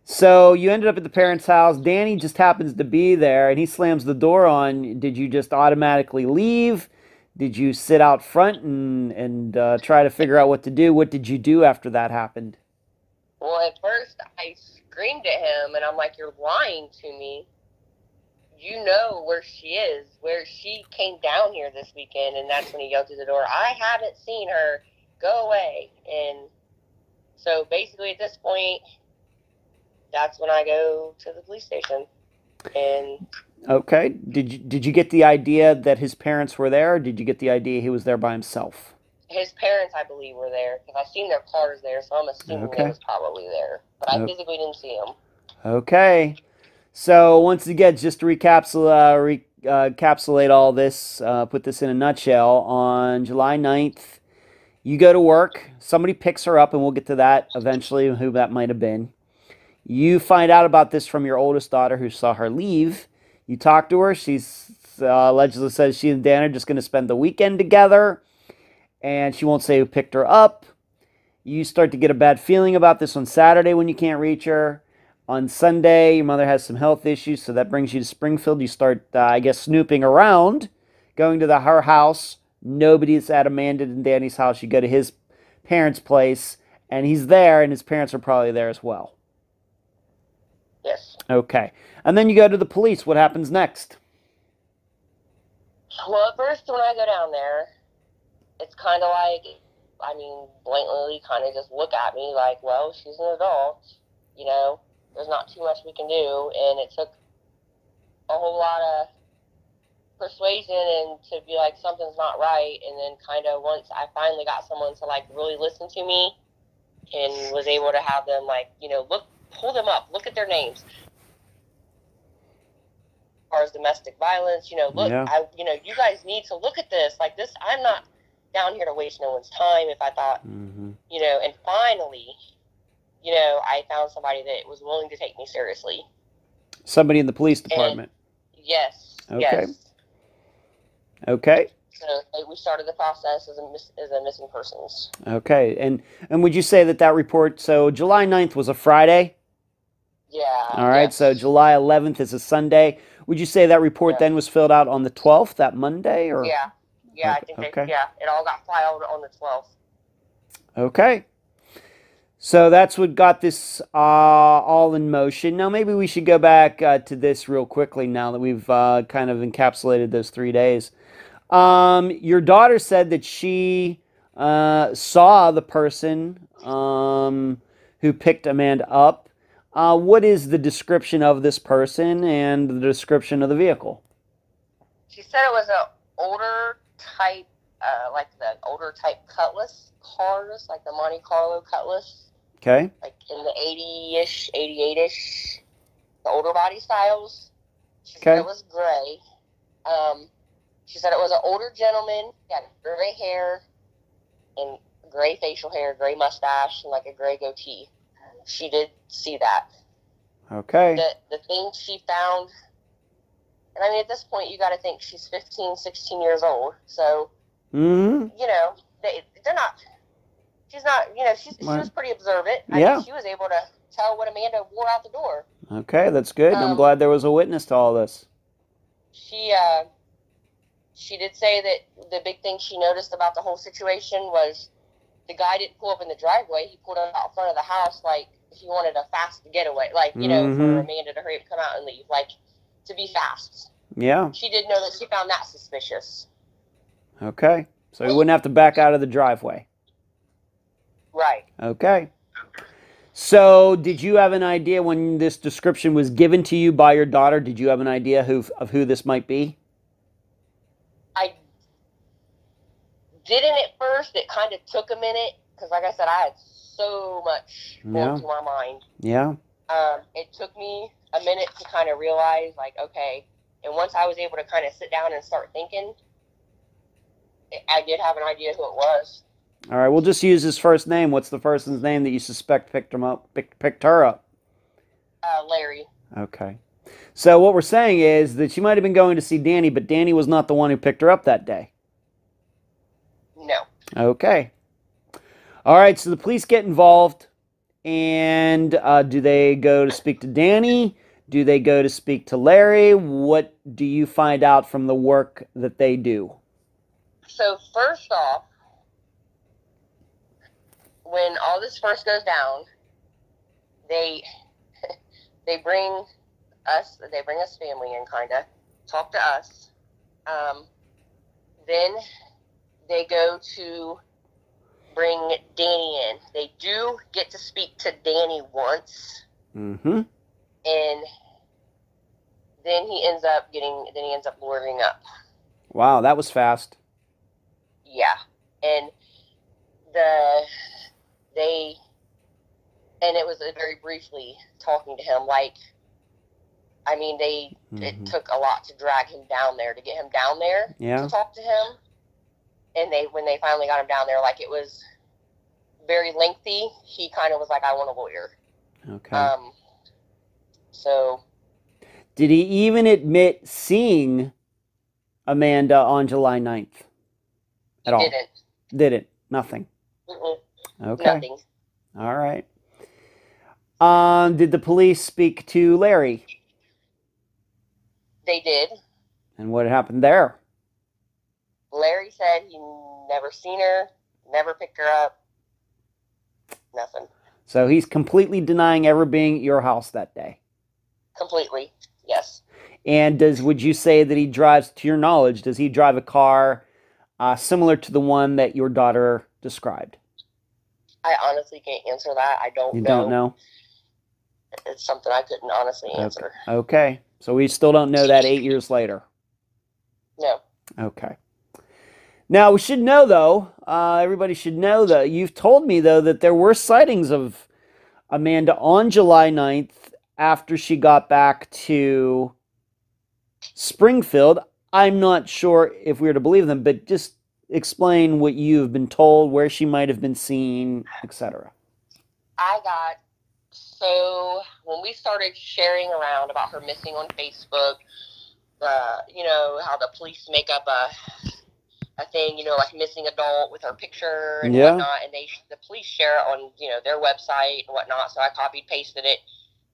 So you ended up at the parents' house. Danny just happens to be there, and he slams the door on. Did you just automatically leave? Did you sit out front and try to figure out what to do? What did you do after that happened? Well, at first, I screamed at him, and I'm like, "You're lying to me. You know where she is, where she came down here this weekend." And that's when he yelled through the door, "I haven't seen her. Go away." And so basically at this point, that's when I go to the police station. And okay, did you get the idea that his parents were there, or did you get the idea he was there by himself? his parents, I believe, were there because I've seen their cars there, so I'm assuming they was probably there. But I physically didn't see them. Okay. So once again, just to recapsulate all this, put this in a nutshell, on July 9th, you go to work, somebody picks her up, and we'll get to that eventually, who that might have been. You find out about this from your oldest daughter who saw her leave. You talk to her. She's allegedly says she and Dan are just going to spend the weekend together, and she won't say who picked her up. You start to get a bad feeling about this on Saturday when you can't reach her. On Sunday, your mother has some health issues, so that brings you to Springfield. You start, I guess, snooping around, going to her house. Nobody's at Amanda and Danny's house. You go to his parents' place, and he's there, and his parents are probably there as well. Yes. Okay. And then you go to the police. What happens next? Well, at first, when I go down there, it's kind of like, blatantly kind of just look at me like, well, she's an adult, there's not too much we can do. And it took a whole lot of persuasion and to be like, something's not right. And then kind of once I finally got someone to like really listen to me and was able to have them like, pull them up, look at their names. As far as domestic violence, look, Yeah. You guys need to look at this. Like this, I'm not down here to waste no one's time. If I thought, and finally, I found somebody that was willing to take me seriously. Somebody in the police department. And yes. Okay. Yes. Okay. So we started the process as a missing persons. Okay. And would you say that report, so July 9th was a Friday? Yeah. All right. Yes. So July 11th is a Sunday. Would you say that report then was filled out on the 12th, that Monday? Or? Yeah. Yeah, I think it all got filed on the 12th. Okay. So that's what got this all in motion. Now maybe we should go back to this real quickly now that we've kind of encapsulated those 3 days. Your daughter said that she saw the person who picked Amanda up. What is the description of this person and the description of the vehicle? She said it was an older type, like the older type Cutlass cars, like the Monte Carlo Cutlass. Okay. Like in the 80-ish, 88-ish, the older body styles. She said it was gray. She said it was an older gentleman. He had gray hair and gray facial hair, gray mustache, and like a gray goatee. She did see that. Okay. The thing she found, and at this point, you got to think she's 15, 16 years old. So, they're not, she's not, she was pretty observant. Yeah. She was able to tell what Amanda wore out the door. Okay, that's good. I'm glad there was a witness to all this. She did say that the big thing she noticed about the whole situation was the guy didn't pull up in the driveway. He pulled up out front of the house like he wanted a fast getaway, like, for Amanda to hurry up, come out and leave, like, to be fast. Yeah. She did know that she found that suspicious. Okay. So he wouldn't have to back out of the driveway. Right. Okay. So did you have an idea when this description was given to you by your daughter, did you have an idea of who this might be? I didn't at first. It kind of took a minute because, like I said, I had so much going through my mind. Yeah. It took me a minute to kind of realize, like, okay. And once I was able to kind of sit down and start thinking, I did have an idea who it was. All right, we'll just use his first name. What's the person's name that you suspect picked her up? Larry. Okay. So what we're saying is that she might have been going to see Danny, but Danny was not the one who picked her up that day. No. Okay. All right, so the police get involved, and do they go to speak to Danny? Do they go to speak to Larry? What do you find out from the work that they do? So first off, when all this first goes down, they bring us family in, kind of talk to us. Then they go to bring Danny in. They do get to speak to Danny once. Mm-hmm. And then he ends up luring up. Wow, that was fast. Yeah. And it was very briefly talking to him. Like, I mean, it took a lot to drag him down there, to get him down there to talk to him. And when they finally got him down there, like, it was very lengthy. He kind of was like, I want a lawyer. Okay. So. Did he even admit seeing Amanda on July 9th? At all? Didn't. Nothing. Mm-mm. Okay. Nothing. All right. Did the police speak to Larry? They did. And what happened there? Larry said he never seen her, never picked her up, nothing. So he's completely denying ever being at your house that day? Completely, yes. And would you say that he drives, to your knowledge, does he drive a car similar to the one that your daughter described? I honestly can't answer that. I don't know. You don't know? It's something I couldn't honestly answer. Okay. So we still don't know that 8 years later? No. Okay. Now, we should know, though, everybody should know, that you've told me, though, that there were sightings of Amanda on July 9th after she got back to Springfield. I'm not sure if we were to believe them, but just explain what you've been told, where she might have been seen, etc. So when we started sharing around about her missing on Facebook, how the police make up a thing, like missing adult with her picture and whatnot, and the police share it on, their website and whatnot, so I copied, pasted it,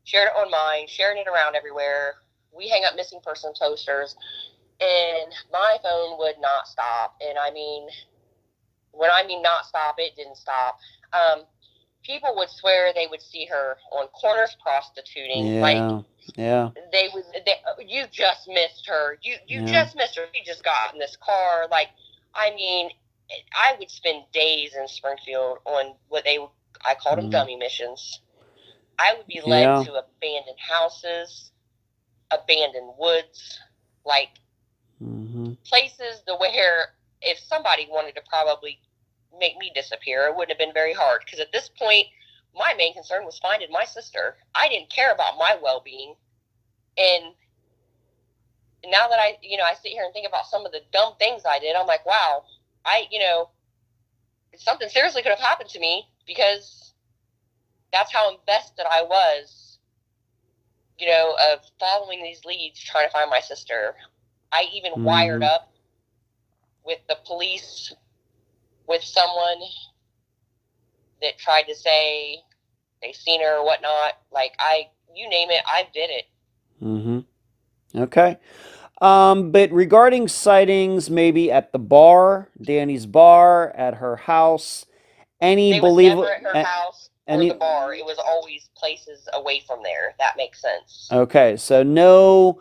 shared it on mine, sharing it around everywhere. We hang up missing person posters, and my phone would not stop, and I mean, when I mean not stop, it didn't stop. People would swear they would see her on corners prostituting. You just missed her. You just missed her. She just got in this car. Like, I mean, I would spend days in Springfield on I called them dummy missions. I would be led to abandoned houses, abandoned woods, like places where if somebody wanted to probably make me disappear, it wouldn't have been very hard, because at this point my main concern was finding my sister. I didn't care about my well-being, and now that I sit here and think about some of the dumb things I did, I'm like, wow, something seriously could have happened to me, because that's how invested I was, of following these leads, trying to find my sister. I even wired up with the police with someone that tried to say they seen her or whatnot. Like, you name it, I did it. Okay. But regarding sightings, maybe at the bar, Danny's bar, at her house, They was never at her house or the bar. It was always places away from there. That makes sense. Okay, so no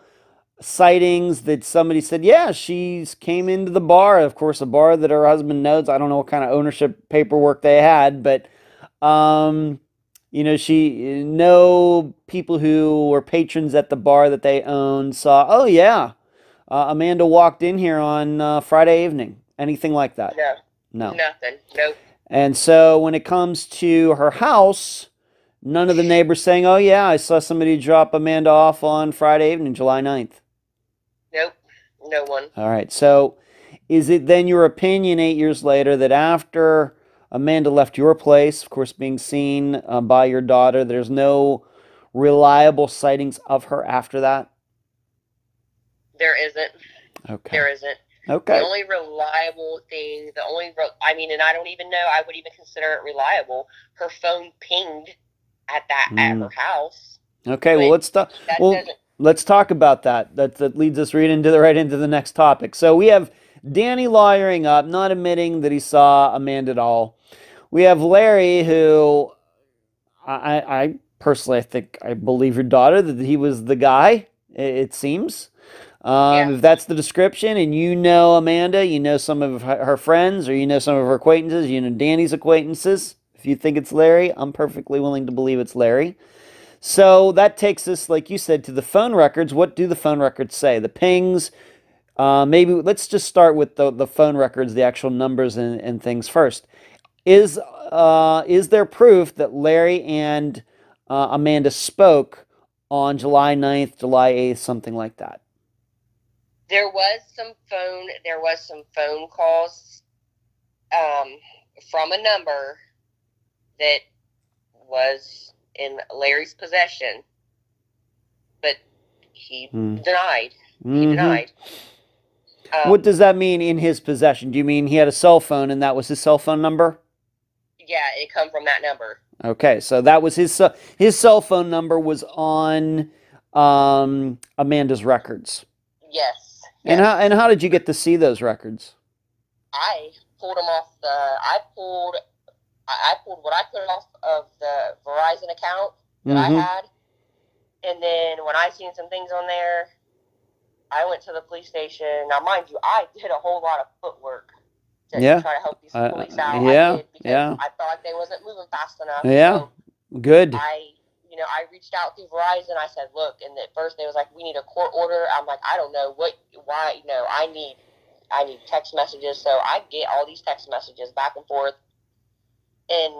sightings that somebody said, yeah, she came into the bar. Of course, a bar that her husband knows. I don't know what kind of ownership paperwork they had, but no people who were patrons at the bar that they owned saw, oh yeah, Amanda walked in here on Friday evening. Anything like that? No. Nothing. Nope. And so when it comes to her house, none of the neighbors saying, oh yeah, I saw somebody drop Amanda off on Friday evening, July 9th. Nope. No one. All right. So is it then your opinion 8 years later that after Amanda left your place, of course being seen by your daughter, there's no reliable sightings of her after that? There isn't. Okay. There isn't. Okay. The only reliable thing, and I don't even know, I would even consider it reliable. Her phone pinged at her house. Okay, well, let's talk about that. That leads us right into the next topic. So we have Danny lawyering up, not admitting that he saw Amanda at all. We have Larry, who I personally, I believe your daughter that he was the guy. It seems. If that's the description, and you know Amanda, you know some of her friends, or you know some of her acquaintances, you know Danny's acquaintances. If you think it's Larry, I'm perfectly willing to believe it's Larry. So that takes us, like you said, to the phone records. What do the phone records say? The pings. Maybe let's just start with the phone records, the actual numbers and things first. Is there proof that Larry and Amanda spoke on July 9th, July 8th, something like that? There was some phone calls from a number that was in Larry's possession, but he denied. He denied. What does that mean, in his possession? Do you mean he had a cell phone and that was his cell phone number? Yeah, it come from that number. Okay, so that was his cell phone number was on Amanda's records. Yes. And how did you get to see those records? I pulled them off I pulled what I could off of the Verizon account that I had, and then when I seen some things on there, I went to the police station. Now, mind you, I did a whole lot of footwork to try to help these police out. I did because I thought they wasn't moving fast enough. Yeah, so good. I reached out through Verizon. I said, look, and at first they was like, we need a court order. I'm like, I don't know why, I need text messages. So I get all these text messages back and forth. And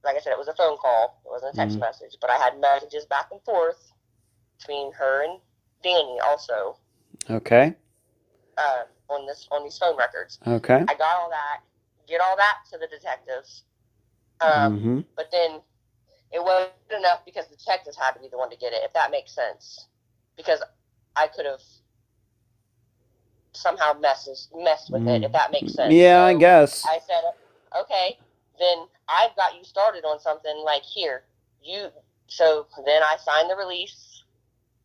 like I said, it was a phone call. It wasn't a text message, but I had messages back and forth between her and Danny also. Okay. On these phone records. Okay. I got get all that to the detectives. But then it wasn't enough because the detectives had to be the one to get it, if that makes sense. Because I could have somehow messed with it, if that makes sense. Yeah, so I guess. I said, okay, then I've got you started on something like here. So then I signed the release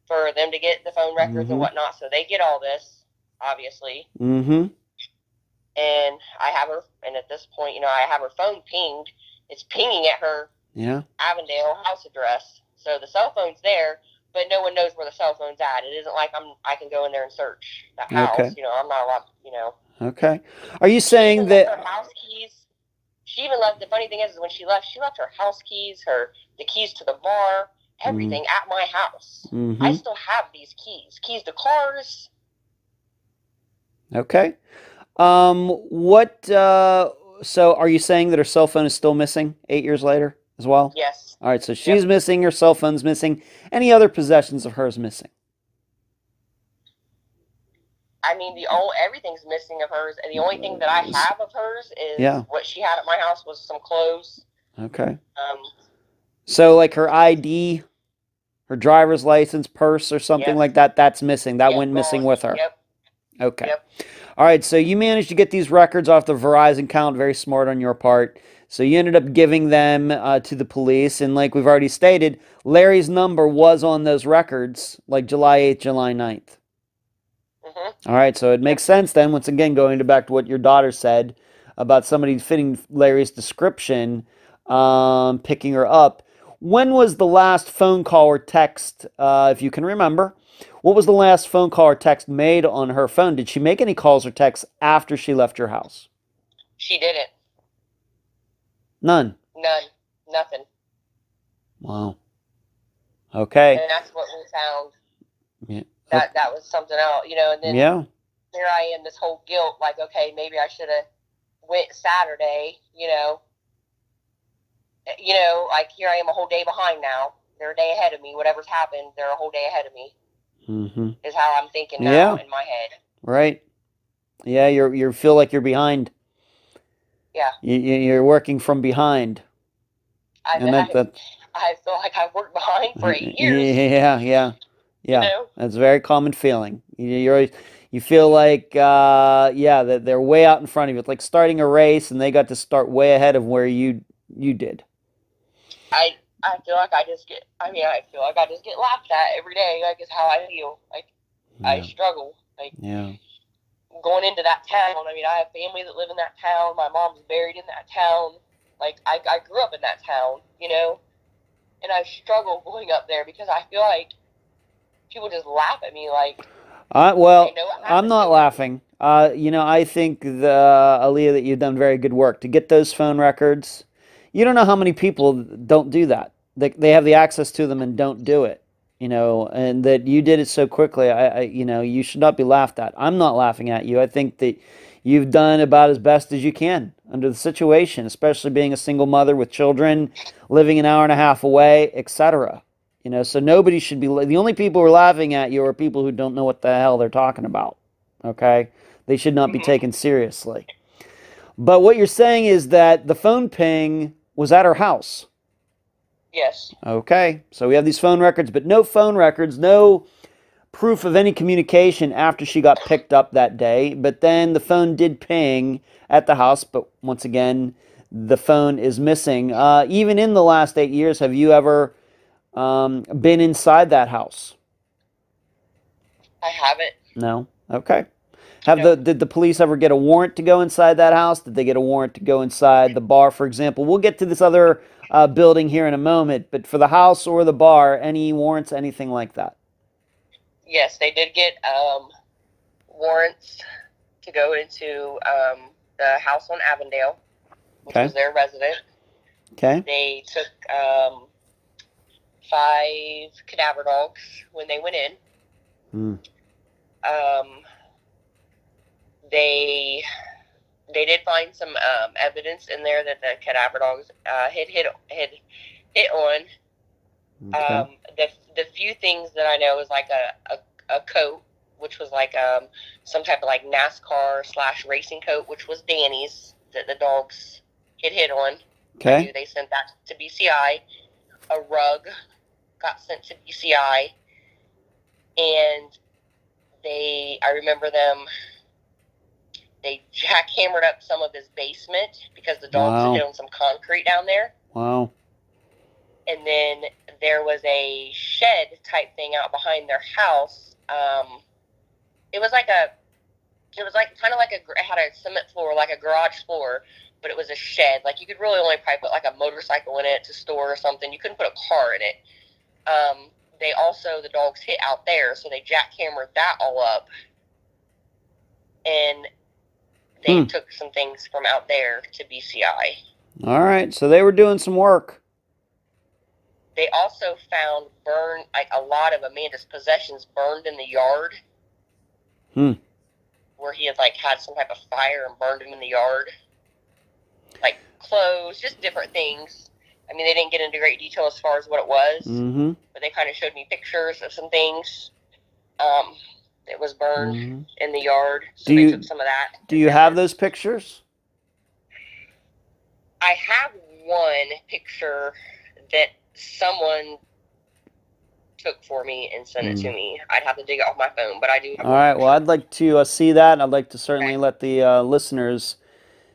for them to get the phone records and whatnot, so they get all this, obviously. And I have her, and at this point, I have her phone pinged. It's pinging at her Avondale house address. So the cell phone's there, but no one knows where the cell phone's at. It isn't like I can go in there and search that house. Okay. I'm not allowed, Okay. Are you saying that her house keys? She even left. The funny thing is when she left her house keys, the keys to the bar, everything at my house. I still have these keys to cars. Okay. So are you saying that her cell phone is still missing 8 years later as well? Yes. All right, so she's missing, her cell phone's missing. Any other possessions of hers missing? I mean, everything's missing of hers, and the only thing that I have of hers is what she had at my house was some clothes. Okay. So like her ID, her driver's license, purse, or something like that, that's missing. That went missing with her. Yep. Okay. Yep. All right, so you managed to get these records off the Verizon account. Very smart on your part. So you ended up giving them to the police, and like we've already stated, Larry's number was on those records, like July 8th, July 9th. All right, so it makes sense then, once again, going back to what your daughter said about somebody fitting Larry's description, picking her up. When was the last phone call or text, if you can remember, what was the last phone call or text made on her phone? Did she make any calls or texts after she left your house? She didn't. None? None. Nothing. Wow. Okay. And that's what we found. Yeah. That was something else, and then here I am, this whole guilt, like, okay, maybe I should have went Saturday, like here I am a whole day behind now. They're a day ahead of me. Whatever's happened, they're a whole day ahead of me. Is how I'm thinking now in my head. Right. Yeah, you feel like you're behind. Yeah. You're working from behind. I feel like I've worked behind for 8 years. Yeah. You know? That's a very common feeling. You feel like, that they're way out in front of you. It's like starting a race, and they got to start way ahead of where you did. I feel like I just get laughed at every day. Like, is how I feel. Like, I struggle. Like, going into that town. I mean, I have family that live in that town. My mom's buried in that town. Like, I grew up in that town, you know, and I struggle going up there because I feel like people just laugh at me. Like, well, they know what I'm happened not to me. laughing. I think Aaliyah, that you've done very good work to get those phone records. You don't know how many people don't do that. They have the access to them and don't do it. And that you did it so quickly. You should not be laughed at. I'm not laughing at you. I think that you've done about as best as you can under the situation, especially being a single mother with children, living an hour and a half away, etc. So nobody should be. The only people who are laughing at you are people who don't know what the hell they're talking about. Okay, they should not be taken seriously. But what you're saying is that the phone ping was at her house. Yes. Okay, so we have these phone records, but no phone records, no proof of any communication after she got picked up that day. But then the phone did ping at the house, but once again, the phone is missing. Even in the last 8 years, have you ever been inside that house? I haven't. No? Okay. Did the police ever get a warrant to go inside that house? Did they get a warrant to go inside the bar, for example? We'll get to this other building here in a moment, but for the house or the bar, any warrants, anything like that? Yes, they did get warrants to go into the house on Avondale, which was their resident. Okay. They took 5 cadaver dogs when they went in. They did find some evidence in there that the cadaver dogs had hit on. Okay. The few things that I know is like a coat, which was like some type of like NASCAR / racing coat, which was Danny's, that the dogs had hit on. Okay. I knew they sent that to BCI. A rug got sent to BCI, and I remember them. They jackhammered up some of his basement because the dogs had hit on some concrete down there. Wow. And then there was a shed type thing out behind their house. It was like kind of like it had a cement floor, like a garage floor, but it was a shed. Like, you could really only probably put like a motorcycle in it to store or something. You couldn't put a car in it. The dogs hit out there, so they jackhammered that all up. And they took some things from out there to BCI. All right, so they were doing some work. They also found a lot of Amanda's possessions burned in the yard. Where he had had some type of fire and burned them in the yard. Like clothes, just different things. I mean, they didn't get into great detail as far as what it was, but they kind of showed me pictures of some things. It was burned in the yard, so they took some of that. Do you have those pictures? I have one picture that someone took for me and sent it to me. I'd have to dig it off my phone, but I do have All right, well, I'd like to see that, and I'd like to certainly let the listeners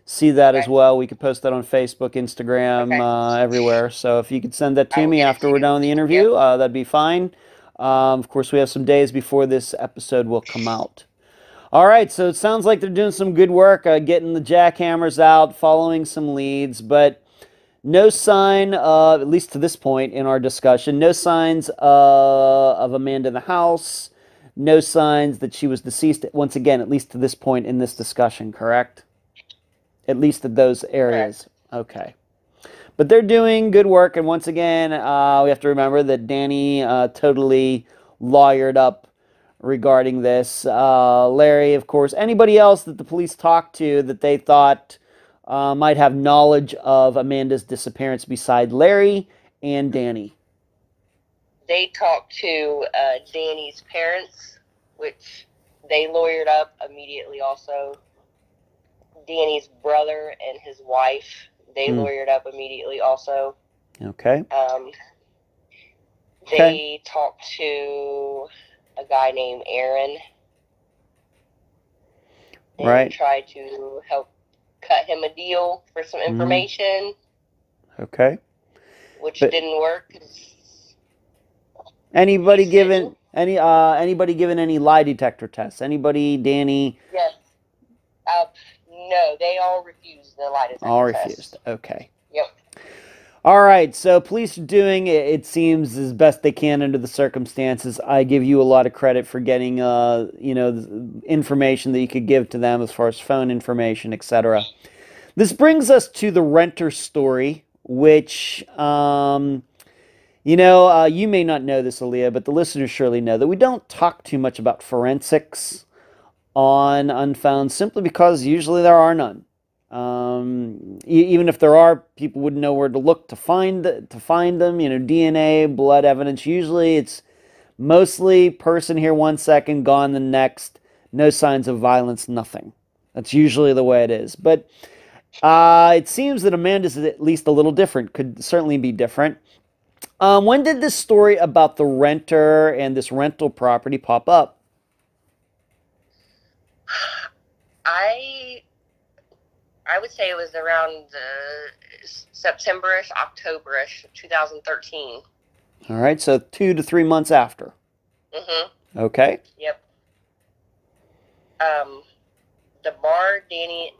see that as well. We could post that on Facebook, Instagram, everywhere. So if you could send that to me after we're done with the interview, that'd be fine. Of course, we have some days before this episode will come out. All right, so it sounds like they're doing some good work, getting the jackhammers out, following some leads, but no sign, at least to this point in our discussion, no signs of Amanda in the house, no signs that she was deceased, once again, at least to this point in this discussion, correct? At least at those areas. Okay. But they're doing good work, and once again, we have to remember that Danny totally lawyered up regarding this. Larry, of course, anybody else that the police talked to that they thought might have knowledge of Amanda's disappearance beside Larry and Danny? They talked to Danny's parents, which they lawyered up immediately also. Danny's brother and his wife, they lawyered up immediately also. Okay. They talked to a guy named Aaron and Right. tried to help cut him a deal for some information. Okay. Which didn't work. Anybody given any lie detector tests? Anybody, Danny? Yes. No, they all refused the lie detector All test. refused. Okay. Yep. All right. So police are doing it seems as best they can under the circumstances. I give you a lot of credit for getting information that you could give to them as far as phone information, etc. This brings us to the renter story, which you may not know this, Aaliyah, but the listeners surely know that we don't talk too much about forensics on Unfound simply because usually there are none. Even if there are, people wouldn't know where to look to find them. DNA, blood evidence. Usually, it's mostly person here 1 second, gone the next. No signs of violence, nothing. That's usually the way it is. But it seems that Amanda's at least a little different. Could certainly be different. When did this story about the renter and this rental property pop up? I would say it was around September-ish, October-ish, 2013. All right, so 2 to 3 months after. Mm-hmm. Okay. Yep. The bar Danny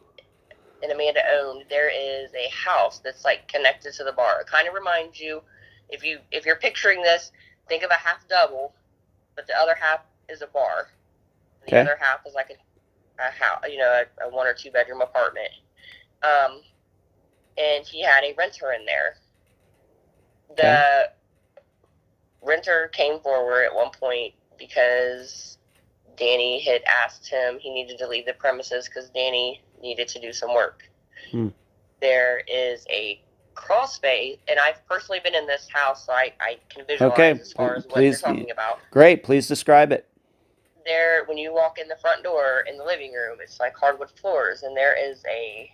and Amanda owned, there is a house that's like connected to the bar. It kind of reminds you, if you're picturing this, think of a half double, but the other half is a bar. The other half is like a house, a 1 or 2 bedroom apartment. And he had a renter in there. The renter came forward at one point because Danny had asked him he needed to leave the premises because Danny needed to do some work. There is a crawl space, and I've personally been in this house, so I can visualize as far as what you're talking about. Great, please describe it. There, when you walk in the front door in the living room, it's like hardwood floors, and there is a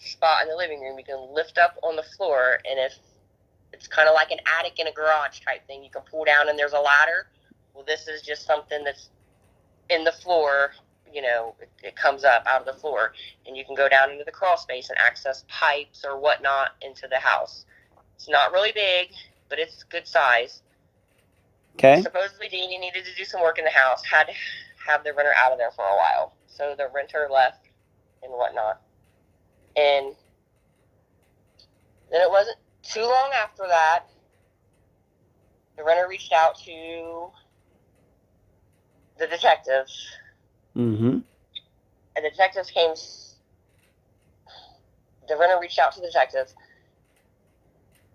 spot in the living room you can lift up on the floor, and if it's kind of like an attic in a garage type thing, you can pull down and there's a ladder. Well, this is just something that's in the floor, it comes up out of the floor, and you can go down into the crawl space and access pipes or whatnot into the house. It's not really big, but it's good size. Okay. Supposedly Danny needed to do some work in the house, had to have the renter out of there for a while. So the renter left and whatnot. And then it wasn't too long after that, the renter reached out to the detectives. Mm-hmm. And the detectives came. The renter reached out to the detectives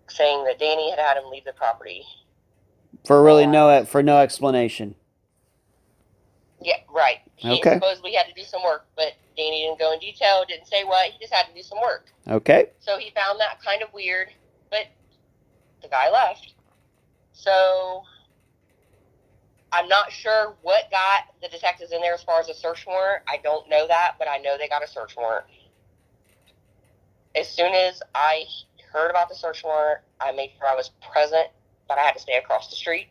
saying that Danny had him leave the property. For no explanation. Yeah, right. He supposedly had to do some work, but Danny didn't go in detail, didn't say what. He just had to do some work. Okay. So he found that kind of weird, but the guy left. So I'm not sure what got the detectives in there as far as a search warrant. I don't know that, but I know they got a search warrant. As soon as I heard about the search warrant, I made sure I was present, but I had to stay across the street.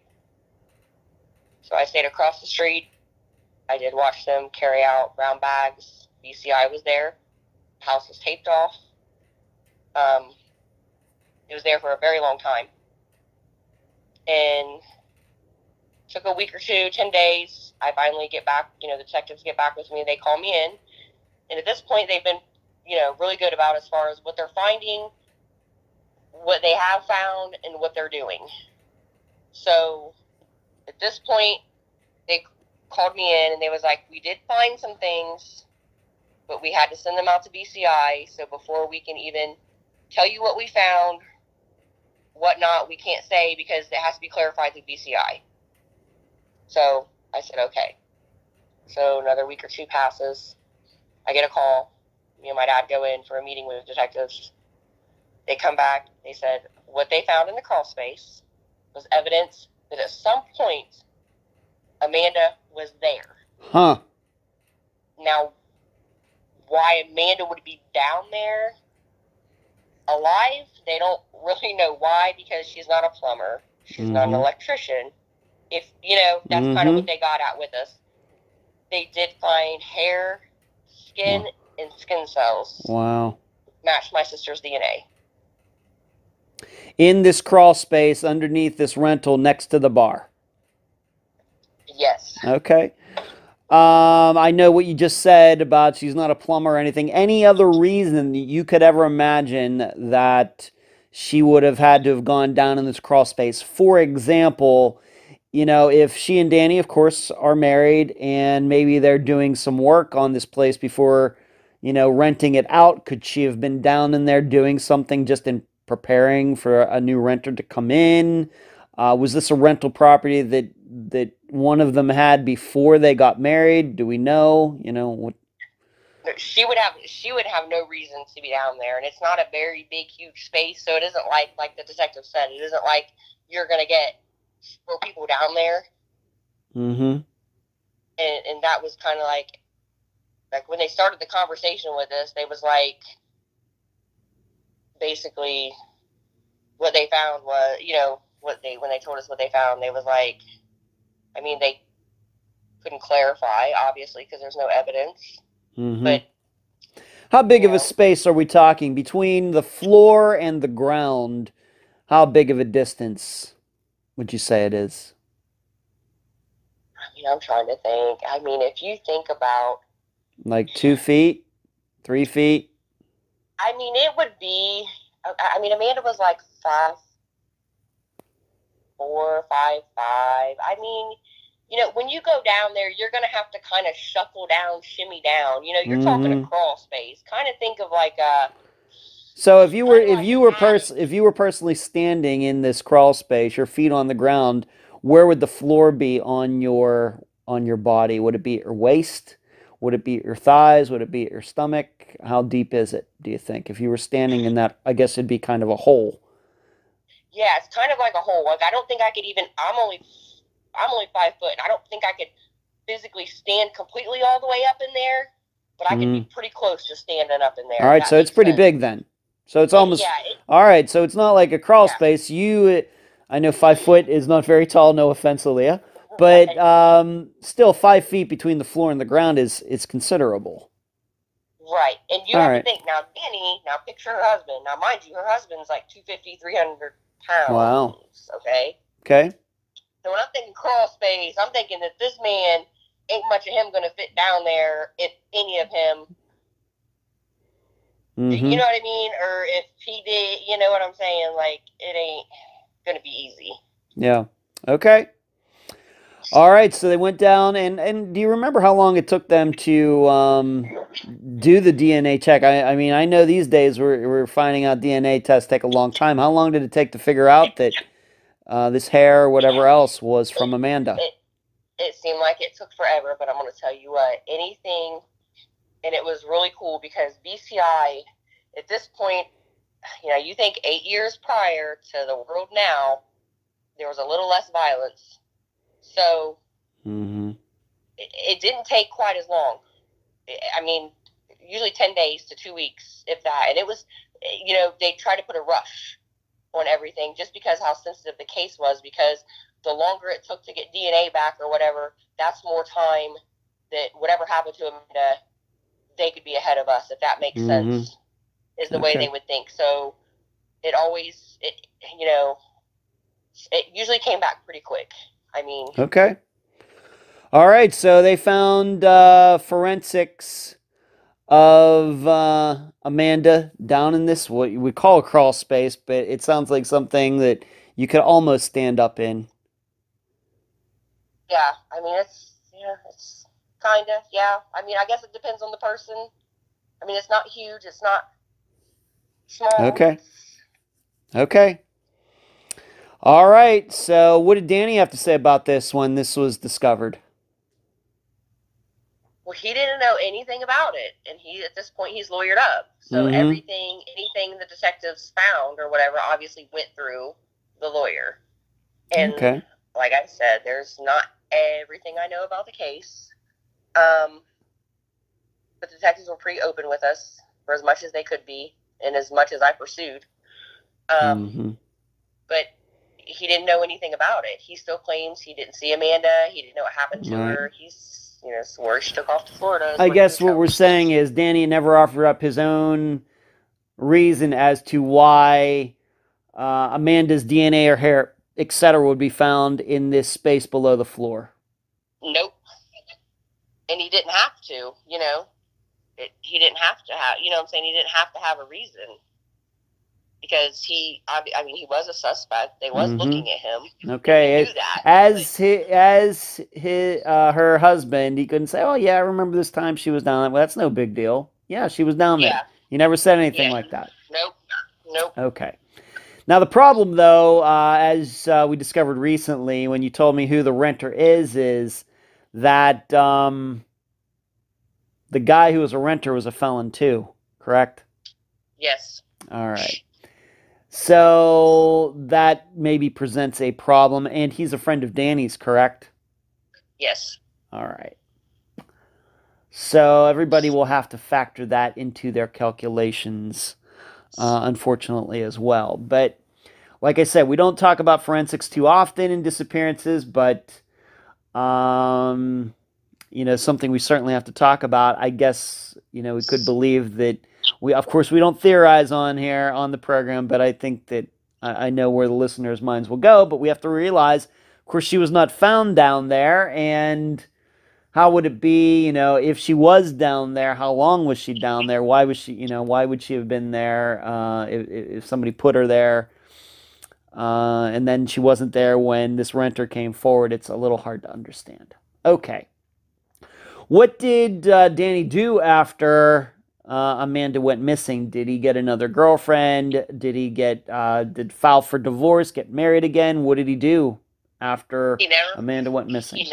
So I stayed across the street. I did watch them carry out brown bags. BCI was there. House was taped off. It was there for a very long time. And took a week or two, 10 days. I finally get back, the detectives get back with me. They call me in. And at this point, they've been, really good about as far as what they're finding, what they have found, and what they're doing. So at this point, they called me in and they was like, we did find some things, but we had to send them out to BCI. So before we can even tell you what we found, whatnot, we can't say because it has to be clarified through BCI. So I said, okay. So another week or two passes. I get a call. Me and my dad go in for a meeting with detectives. They come back. They said what they found in the crawl space was evidence that at some point Amanda was there. Huh. Now, why Amanda would be down there, alive. They don't really know why, because she's not a plumber. She's not an electrician. If, that's kind of what they got at with us. They did find hair, skin, and skin cells. Wow. Matched my sister's DNA. In this crawl space underneath this rental next to the bar. Yes. Okay. I know what you just said about she's not a plumber or anything. Any other reason you could ever imagine that she would have had to have gone down in this crawl space? For example, if she and Danny, of course, are married and maybe they're doing some work on this place before, renting it out, could she have been down in there doing something just in preparing for a new renter to come in? Was this a rental property that one of them had before they got married? Do we know? What? She would have no reason to be down there, and it's not a very big, huge space, so it isn't like the detective said. It isn't like you're gonna get 4 people down there. Mm-hmm. And that was kind of like when they started the conversation with us, they was like, basically, what they found was, when they told us what they found, they was like, I mean, they couldn't clarify, obviously, because there's no evidence. Mm-hmm. But how big of a space are we talking between the floor and the ground? How big of a distance would you say it is? I mean, I'm trying to think. I mean, if you think about, like 2 feet, 3 feet. I mean, it would be. I mean, Amanda was like 5'4", 5'5". I mean, when you go down there, you're going to have to kind of shuffle down, shimmy down. You're talking a crawl space. Kind of think of like a. So if you were personally standing in this crawl space, your feet on the ground, where would the floor be on your body? Would it be at your waist? Would it be at your thighs? Would it be at your stomach? How deep is it, do you think? If you were standing in that, I guess it'd be kind of a hole. Yeah, it's kind of like a hole. Like, I don't think I could even. I'm only 5 foot, and I don't think I could physically stand completely all the way up in there. But I could be pretty close to standing up in there. All right, so it's pretty big then. So it's almost all right. So it's not like a crawl space. I know 5 foot is not very tall. No offense, Aaliyah, but still 5 feet between the floor and the ground is considerable. Right, and you have to think now. Danny, now picture her husband. Now, mind you, her husband's like 250, 300 pounds. Wow. Okay. Okay. So when I'm thinking crawl space, I'm thinking that this man ain't much of him going to fit down there, if any of him. Mm-hmm. You know what I mean? Or if he did, you know what I'm saying? Like, it ain't going to be easy. Yeah. Okay. All right. So they went down, and do you remember how long it took them to do the DNA check? I mean, I know these days we're finding out DNA tests take a long time. How long did it take to figure out that this hair or whatever else was from Amanda? It seemed like it took forever, but I'm going to tell you what, anything. And it was really cool because BCI, at this point, you think 8 years prior to the world now, there was a little less violence. So it didn't take quite as long. I mean, usually 10 days to 2 weeks, if that. And it was, they tried to put a rush on everything just because how sensitive the case was, because the longer it took to get DNA back or whatever, that's more time that whatever happened to Amanda, they could be ahead of us, if that makes sense, is the way they would think. So it usually came back pretty quick. I mean. Okay. All right. So they found forensics of Amanda down in this, what we call a crawl space, but it sounds like something that you could almost stand up in. Yeah. I mean, it's kind of, yeah. I mean, I guess it depends on the person. I mean, it's not huge. It's not small. Okay. Okay. All right. So what did Danny have to say about this when this was discovered? Well, he didn't know anything about it. And at this point, he's lawyered up. So anything the detectives found or whatever obviously went through the lawyer. And like I said, there's not everything I know about the case. The detectives were pretty open with us for as much as they could be. and as much as I pursued. But he didn't know anything about it. He still claims he didn't see Amanda. He didn't know what happened to her. He's, swore she took off to Florida. I guess what we're saying is Danny never offered up his own reason as to why Amanda's DNA or hair, etc., would be found in this space below the floor. Nope. And he didn't have to, he didn't have to have, what I'm saying? He didn't have to have a reason. Because he was a suspect. They was looking at him. Okay. He knew that. Her husband, he couldn't say, oh, yeah, I remember this time she was down there. Well, that's no big deal. Yeah, she was down there. He never said anything like that. Nope. Okay. Now, the problem, though, as we discovered recently when you told me who the renter is that the guy who was a renter was a felon, too, correct? Yes. All right. So that maybe presents a problem, and he's a friend of Danny's, correct? Yes. All right. So everybody will have to factor that into their calculations, unfortunately, as well. But like I said, we don't talk about forensics too often in disappearances, but something we certainly have to talk about. I guess, we could believe that of course, we don't theorize on here on the program, but I think that I know where the listeners' minds will go. But we have to realize, of course, she was not found down there. And how would it be, if she was down there? How long was she down there? Why was she, why would she have been there if somebody put her there? And then she wasn't there when this renter came forward. It's a little hard to understand. Okay. What did Danny do after Amanda went missing? Did he get another girlfriend? Did he did file for divorce, get married again? What did he do after Amanda went missing?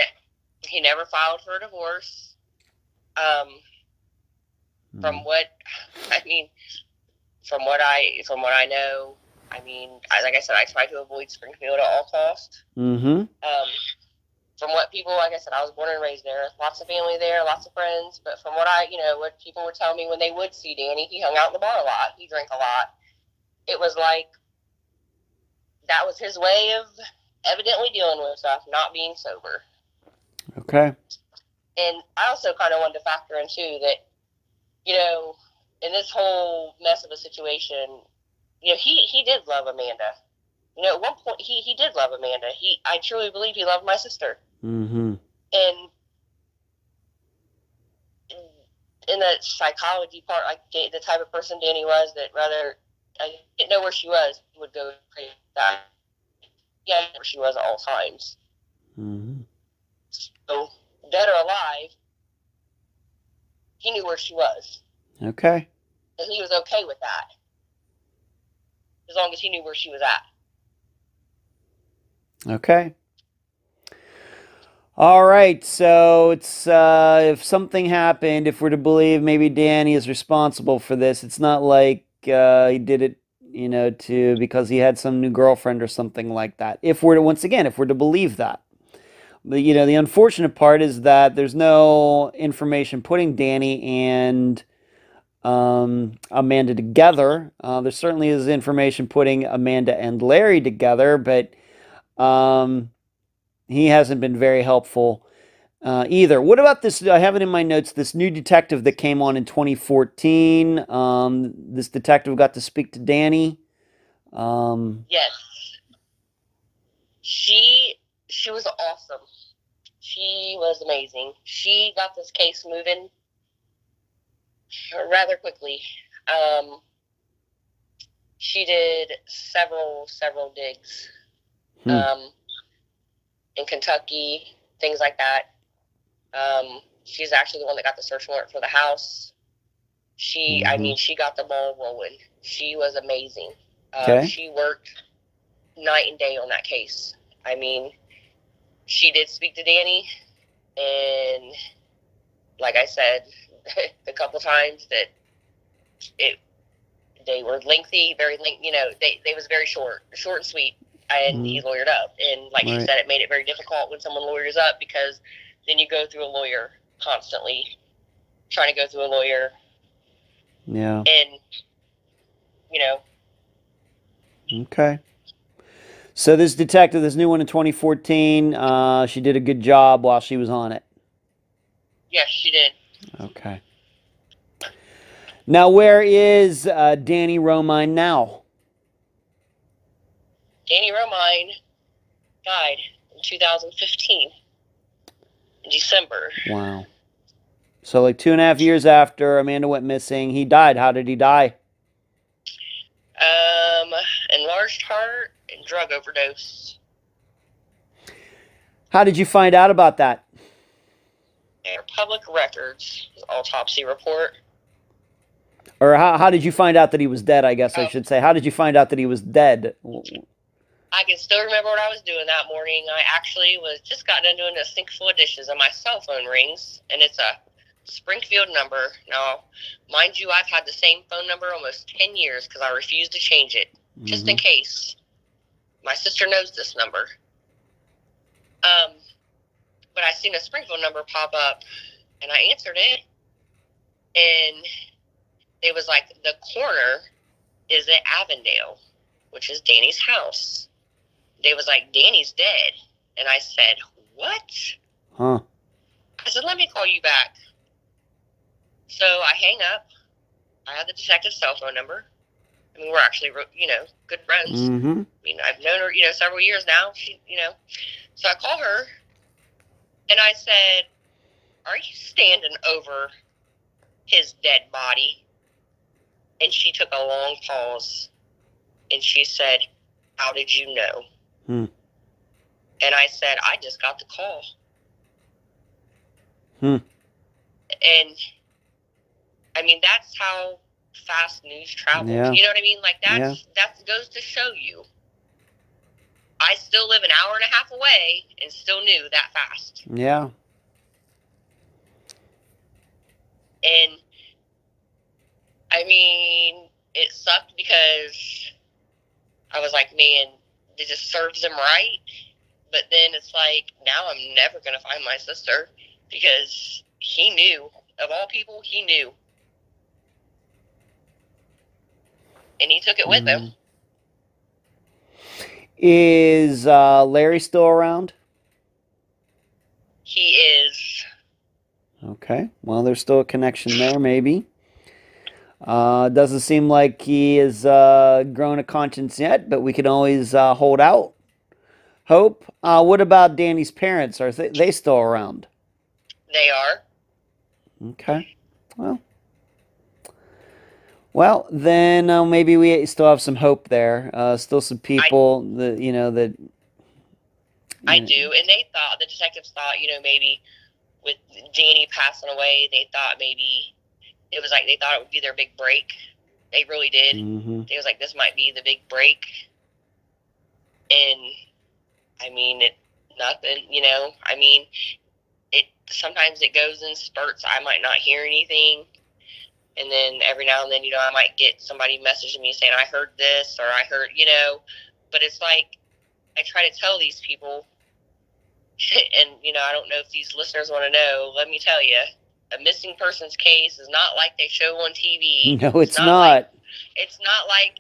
He never filed for a divorce. From what I know, like I said, I try to avoid Springfield at all costs. From what people, like I said, I was born and raised there. Lots of family there, lots of friends. But from what what people would tell me when they would see Danny, he hung out in the bar a lot. He drank a lot. It was like that was his way of evidently dealing with stuff, not being sober. Okay. And I also kind of wanted to factor in, too, that, in this whole mess of a situation, he did love Amanda. At one point, he did love Amanda. I truly believe he loved my sister. And in the psychology part, like the type of person Danny was, that rather I didn't know where she was, he would go crazy. Yeah, where she was at all times. So, dead or alive, he knew where she was. Okay. And he was okay with that, as long as he knew where she was at. Okay. All right, so it's if something happened, if we're to believe maybe Danny is responsible for this, it's not like he did it, because he had some new girlfriend or something like that. If we're to believe that. The unfortunate part is that there's no information putting Danny and Amanda together. There certainly is information putting Amanda and Larry together, but he hasn't been very helpful either. What about this? I have it in my notes. This new detective that came on in 2014. This detective got to speak to Danny. Yes. She was awesome. She was amazing. She got this case moving rather quickly. She did several digs. In Kentucky, things like that. She's actually the one that got the search warrant for the house. She got the ball rolling. She was amazing. She worked night and day on that case. She did speak to Danny, and like I said, a couple times that they were lengthy, very lengthy. They was very short and sweet. And he lawyered up. And like she said, it made it very difficult when someone lawyers up, because then you go through a lawyer constantly, trying to go through a lawyer. Yeah. And Okay. So this detective, this new one in 2014, she did a good job while she was on it. Yes, she did. Okay. Now, where is Danny Romine now? Danny Romine died in 2015, in December. Wow. So like 2.5 years after Amanda went missing, he died. How did he die? Enlarged heart and drug overdose. How did you find out about that? Their public records, autopsy report. Or how did you find out that he was dead, I guess I should say. How did you find out that he was dead? I can still remember what I was doing that morning. I actually was just got done doing a sink full of dishes and my cell phone rings, and it's a Springfield number. Now, mind you, I've had the same phone number almost 10 years because I refuse to change it, just in case. My sister knows this number. But I seen a Springfield number pop up, and I answered it, and it was like, the corner is at Avondale, which is Danny's house. They was like, Danny's dead. And I said, what? Huh. I said, let me call you back. So I hang up. I had the detective's cell phone number. I mean, we're actually, good friends. I mean, I've known her, several years now. She, So I call her, and I said, are you standing over his dead body? And she took a long pause, and she said, how did you know? And I said, I just got the call. And, I mean, that's how fast news travels. Yeah. You know what I mean? Like, that goes to show you. I still live an hour and a half away and still knew that fast. Yeah. And, I mean, it sucked because I was like, man, it just serves them right. But then it's like, now I'm never going to find my sister because he knew. Of all people, he knew. And he took it with him. Is Larry still around? He is. Okay. Well, there's still a connection there, maybe. Doesn't seem like he has grown a conscience yet, but we can always hold out hope. What about Danny's parents? Are they still around? They are. Okay. Well, then maybe we still have some hope there. Still some people that. I do, and they thought, the detectives thought, maybe with Danny passing away, they thought maybe it was like they thought it would be their big break. They really did. They was like, this might be the big break. And I mean, nothing. I mean, sometimes it goes in spurts. I might not hear anything. And then every now and then, I might get somebody messaging me saying, I heard this, or I heard, but it's like, I try to tell these people, and, I don't know if these listeners want to know, let me tell you, a missing persons case is not like they show on TV. No, it's not. It's not like,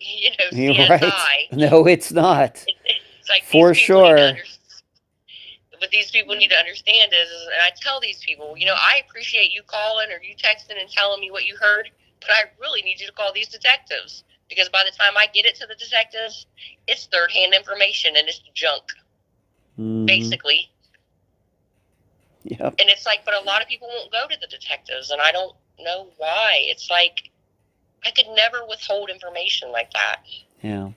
You're CSI. right. No, it's not. It's like, for sure. What these people need to understand is, and I tell these people, I appreciate you calling or you texting and telling me what you heard, but I really need you to call these detectives, because by the time I get it to the detectives, it's third-hand information and it's junk, basically. Yep. And it's like, but a lot of people won't go to the detectives, and I don't know why. It's like, I could never withhold information like that. Yeah.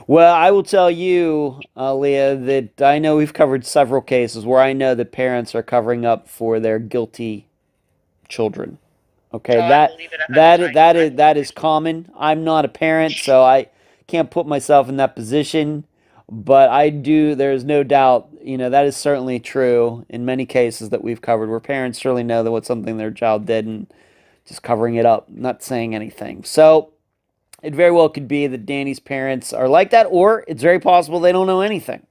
Well, I will tell you, Leah, that I know we've covered several cases where I know that parents are covering up for their guilty children. Okay, that is common. I'm not a parent, so I can't put myself in that position, but I do. There's no doubt, that is certainly true in many cases that we've covered, where parents surely know that what's something their child did and just covering it up, not saying anything. So it very well could be that Danny's parents are like that, or it's very possible they don't know anything.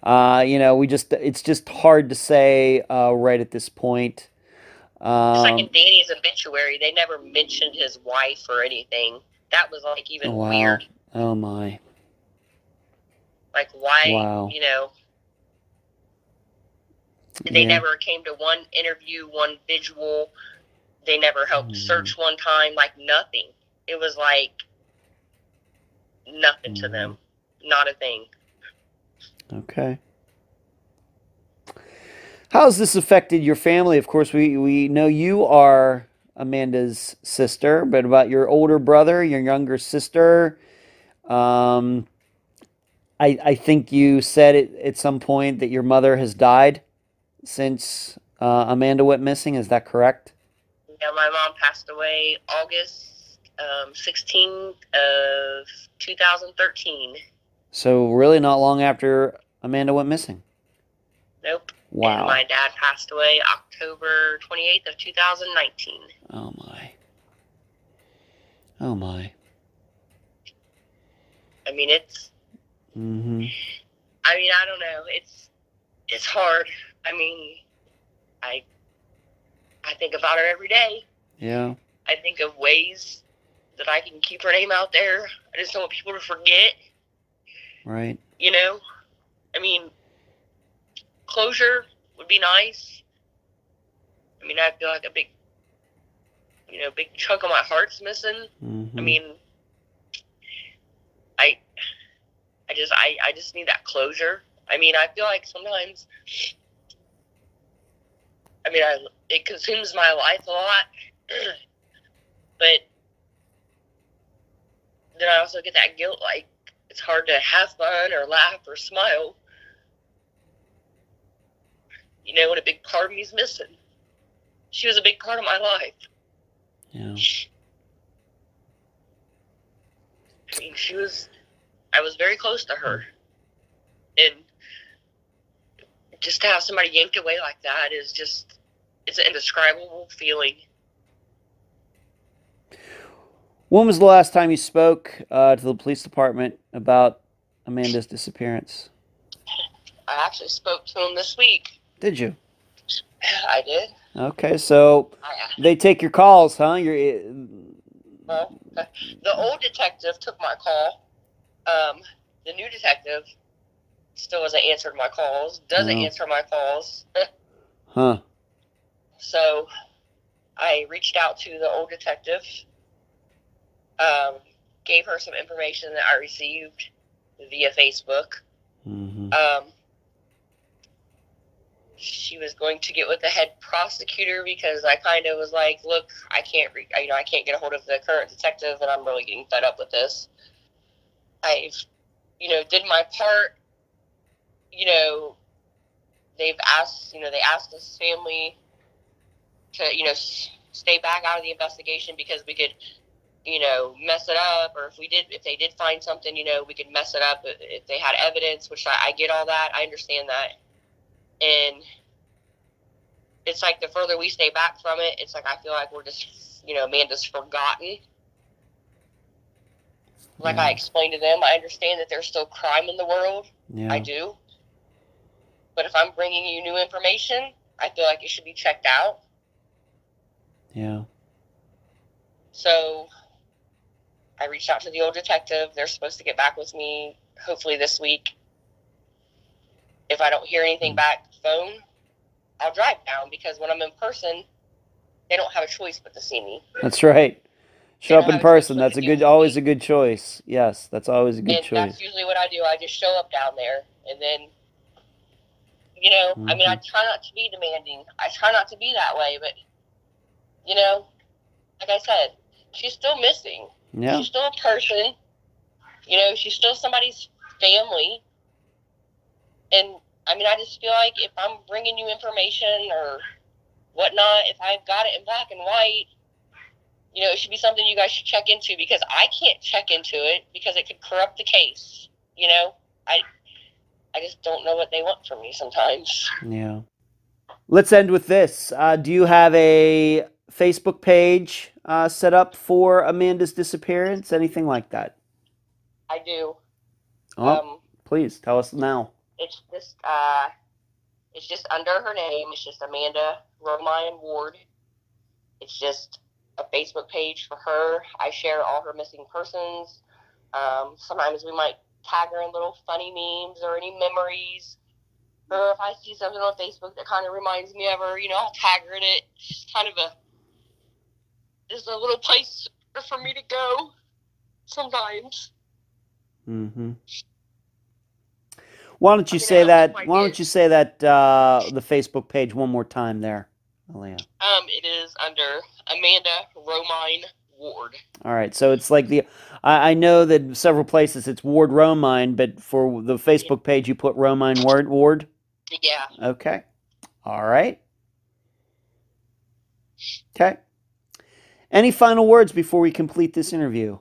It's just hard to say right at this point. It's like in Danny's obituary, they never mentioned his wife or anything. that was like Oh, even wow. weird. Oh my. Like, why, Wow. you know, they never came to one interview, one visual. They never helped search one time, like nothing. It was like nothing to them. Not a thing. Okay. How has this affected your family? Of course, we know you are Amanda's sister, but about your older brother, your younger sister, I think you said at some point that your mother has died since Amanda went missing. Is that correct? Yeah, my mom passed away August 16th of 2013. So really not long after Amanda went missing. Nope. Wow. And my dad passed away October 28th of 2019. Oh my. Oh my. I mean, it's... Mm-hmm. I mean, I don't know. It's hard. I mean, I think about her every day. Yeah. I think of ways that I can keep her name out there. I just don't want people to forget. Right. You know? I mean, closure would be nice. I mean, I feel like a big chunk of my heart's missing. Mm-hmm. I mean, I just need that closure. I mean, I feel like sometimes, I mean, it consumes my life a lot, but then I also get that guilt, like, it's hard to have fun or laugh or smile. You know, and a big part of me is missing. She was a big part of my life. Yeah. I mean, I was very close to her. And just to have somebody yanked away like that is just, it's an indescribable feeling. When was the last time you spoke to the police department about Amanda's disappearance? I actually spoke to them this week. Did you? I did. Okay, so they take your calls, huh? Well, the old detective took my call. The new detective still hasn't answered my calls, doesn't answer my calls. Huh. So I reached out to the old detective, gave her some information that I received via Facebook. Mm-hmm. She was going to get with the head prosecutor because I kind of was like, look, I can't get a hold of the current detective, and I'm really getting fed up with this. I've, did my part. They asked this family to, stay back out of the investigation because we could, mess it up, or if they did find something, we could mess it up if they had evidence, which I get all that. I understand that. And it's like the further we stay back from it, it's like I feel like we're just, Amanda's forgotten. Like I explained to them, I understand that there's still crime in the world. Yeah. I do. But if I'm bringing you new information, I feel like it should be checked out. Yeah. So I reached out to the old detective. They're supposed to get back with me hopefully this week. If I don't hear anything back phone, I'll drive down, because when I'm in person, they don't have a choice but to see me. That's right. Show up in person. That's always a good choice. Yes, that's always a good choice. And that's usually what I do. I just show up down there, and then, I mean, I try not to be demanding. I try not to be that way, but, like I said, she's still missing. Yeah. She's still a person. She's still somebody's family. And, I mean, I just feel like if I'm bringing you information or whatnot, if I've got it in black and white, it should be something you guys should check into, because I can't check into it because it could corrupt the case. I just don't know what they want from me sometimes. Yeah. Let's end with this. Do you have a Facebook page set up for Amanda's disappearance? Anything like that? I do. Please tell us now. It's just under her name. It's just Amanda Ward-Romine. It's just a Facebook page for her. I share all her missing persons. Sometimes we might tag her in little funny memes or any memories. Or if I see something on Facebook that kind of reminds me of her, I'll tag her in it. It's just kind of just a little place for me to go sometimes. Mm-hmm. Why don't you say that? Why don't you say that the Facebook page one more time there, Aaliyah? It is under Amanda Ward-Romine Ward. All right, so it's like I know that several places it's Ward-Romine, but for the Facebook page you put Romine Ward. Yeah. Okay. All right. Okay. Any final words before we complete this interview?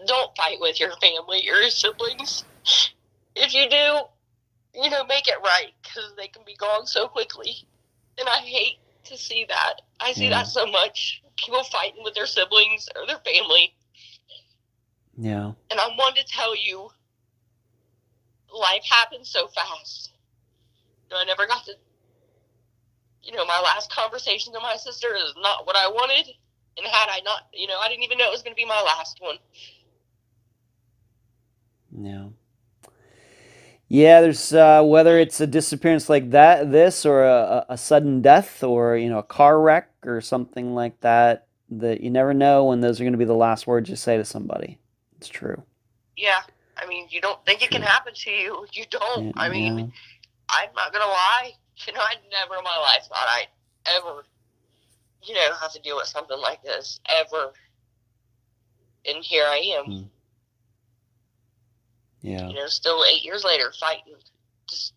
Don't fight with your family or your siblings. If you do, make it right, because they can be gone so quickly. And I hate to see that. I see that so much. People fighting with their siblings or their family. Yeah. And I wanted to tell you, life happens so fast. I never got to, my last conversation to my sister is not what I wanted. And had I not, I didn't even know it was going to be my last one. No. Yeah, there's whether it's a disappearance like this, or a sudden death, or a car wreck or something like that. That you never know when those are going to be the last words you say to somebody. It's true. Yeah, I mean, you don't think it can happen to you. You don't. I mean, I'm not gonna lie. I never in my life thought I'd ever, have to deal with something like this ever. And here I am. Yeah. Still 8 years later, fighting, just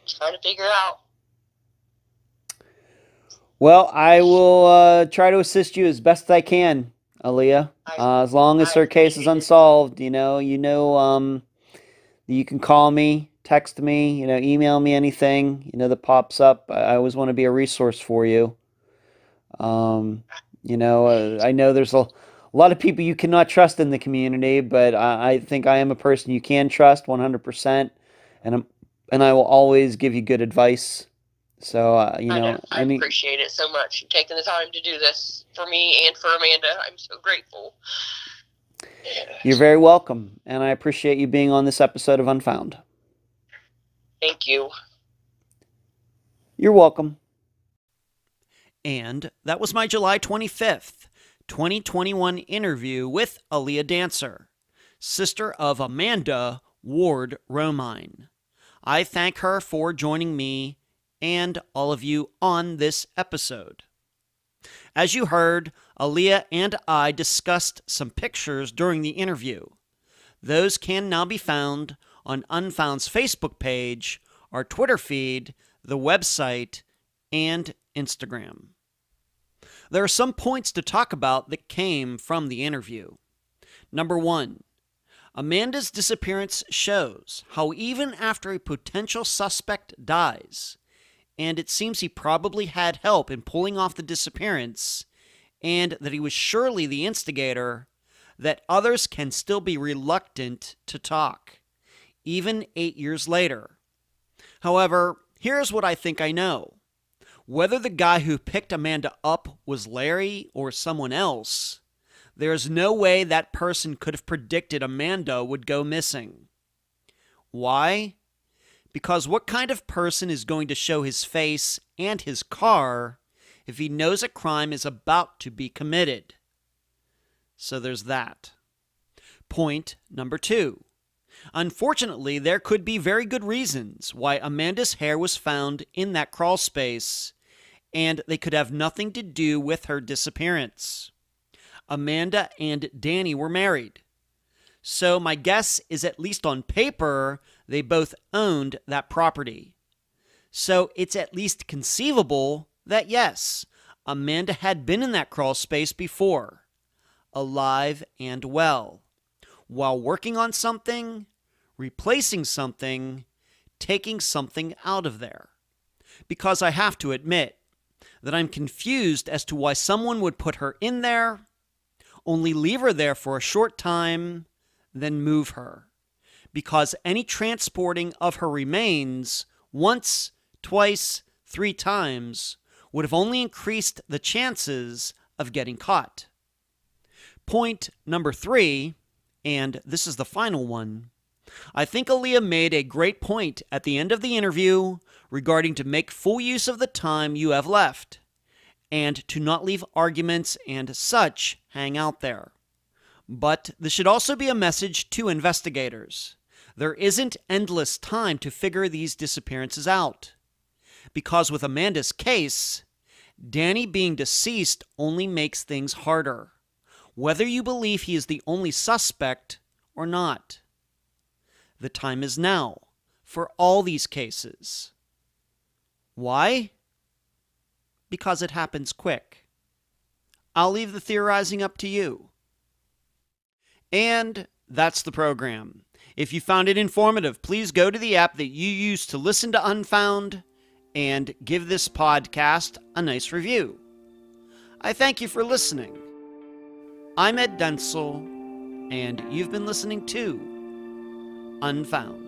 trying to figure out. Well, I will try to assist you as best I can, Aaliyah. As long as her case is unsolved, you can call me, text me, email me anything, that pops up. I always want to be a resource for you. I know there's a lot of people you cannot trust in the community, but I think I am a person you can trust 100%, and I will always give you good advice. So, I appreciate it so much. You're taking the time to do this for me and for Amanda. I'm so grateful. You're very welcome, and I appreciate you being on this episode of Unfound. Thank you. You're welcome. And that was my July 25th, 2021 interview with Aaliyah Dancer, sister of Amanda Ward-Romine. I thank her for joining me and all of you on this episode. As you heard, Aaliyah and I discussed some pictures during the interview. Those can now be found on Unfound's Facebook page, our Twitter feed, the website, and Instagram. There are some points to talk about that came from the interview. Number 1, Amanda's disappearance shows how even after a potential suspect dies, and it seems he probably had help in pulling off the disappearance, and that he was surely the instigator, that others can still be reluctant to talk, even 8 years later. However, here's what I think I know. Whether the guy who picked Amanda up was Larry or someone else, there is no way that person could have predicted Amanda would go missing. Why? Because what kind of person is going to show his face and his car if he knows a crime is about to be committed? So there's that. Point number 2. Unfortunately, there could be very good reasons why Amanda's hair was found in that crawl space, and they could have nothing to do with her disappearance. Amanda and Danny were married. So my guess is, at least on paper, they both owned that property. So it's at least conceivable that yes, Amanda had been in that crawl space before, alive and well, while working on something, replacing something, taking something out of there. Because I have to admit that I'm confused as to why someone would put her in there, only leave her there for a short time, then move her. Because any transporting of her remains once, twice, 3 times would have only increased the chances of getting caught. Point number 3, and this is the final one. I think Aaliyah made a great point at the end of the interview regarding to make full use of the time you have left and to not leave arguments and such hang out there. But this should also be a message to investigators. There isn't endless time to figure these disappearances out. Because with Amanda's case, Danny being deceased only makes things harder, whether you believe he is the only suspect or not. The time is now for all these cases. Why? Because it happens quick. I'll leave the theorizing up to you. And that's the program. If you found it informative, please go to the app that you use to listen to Unfound and give this podcast a nice review. I thank you for listening. I'm Ed Densel, and you've been listening to Unfound.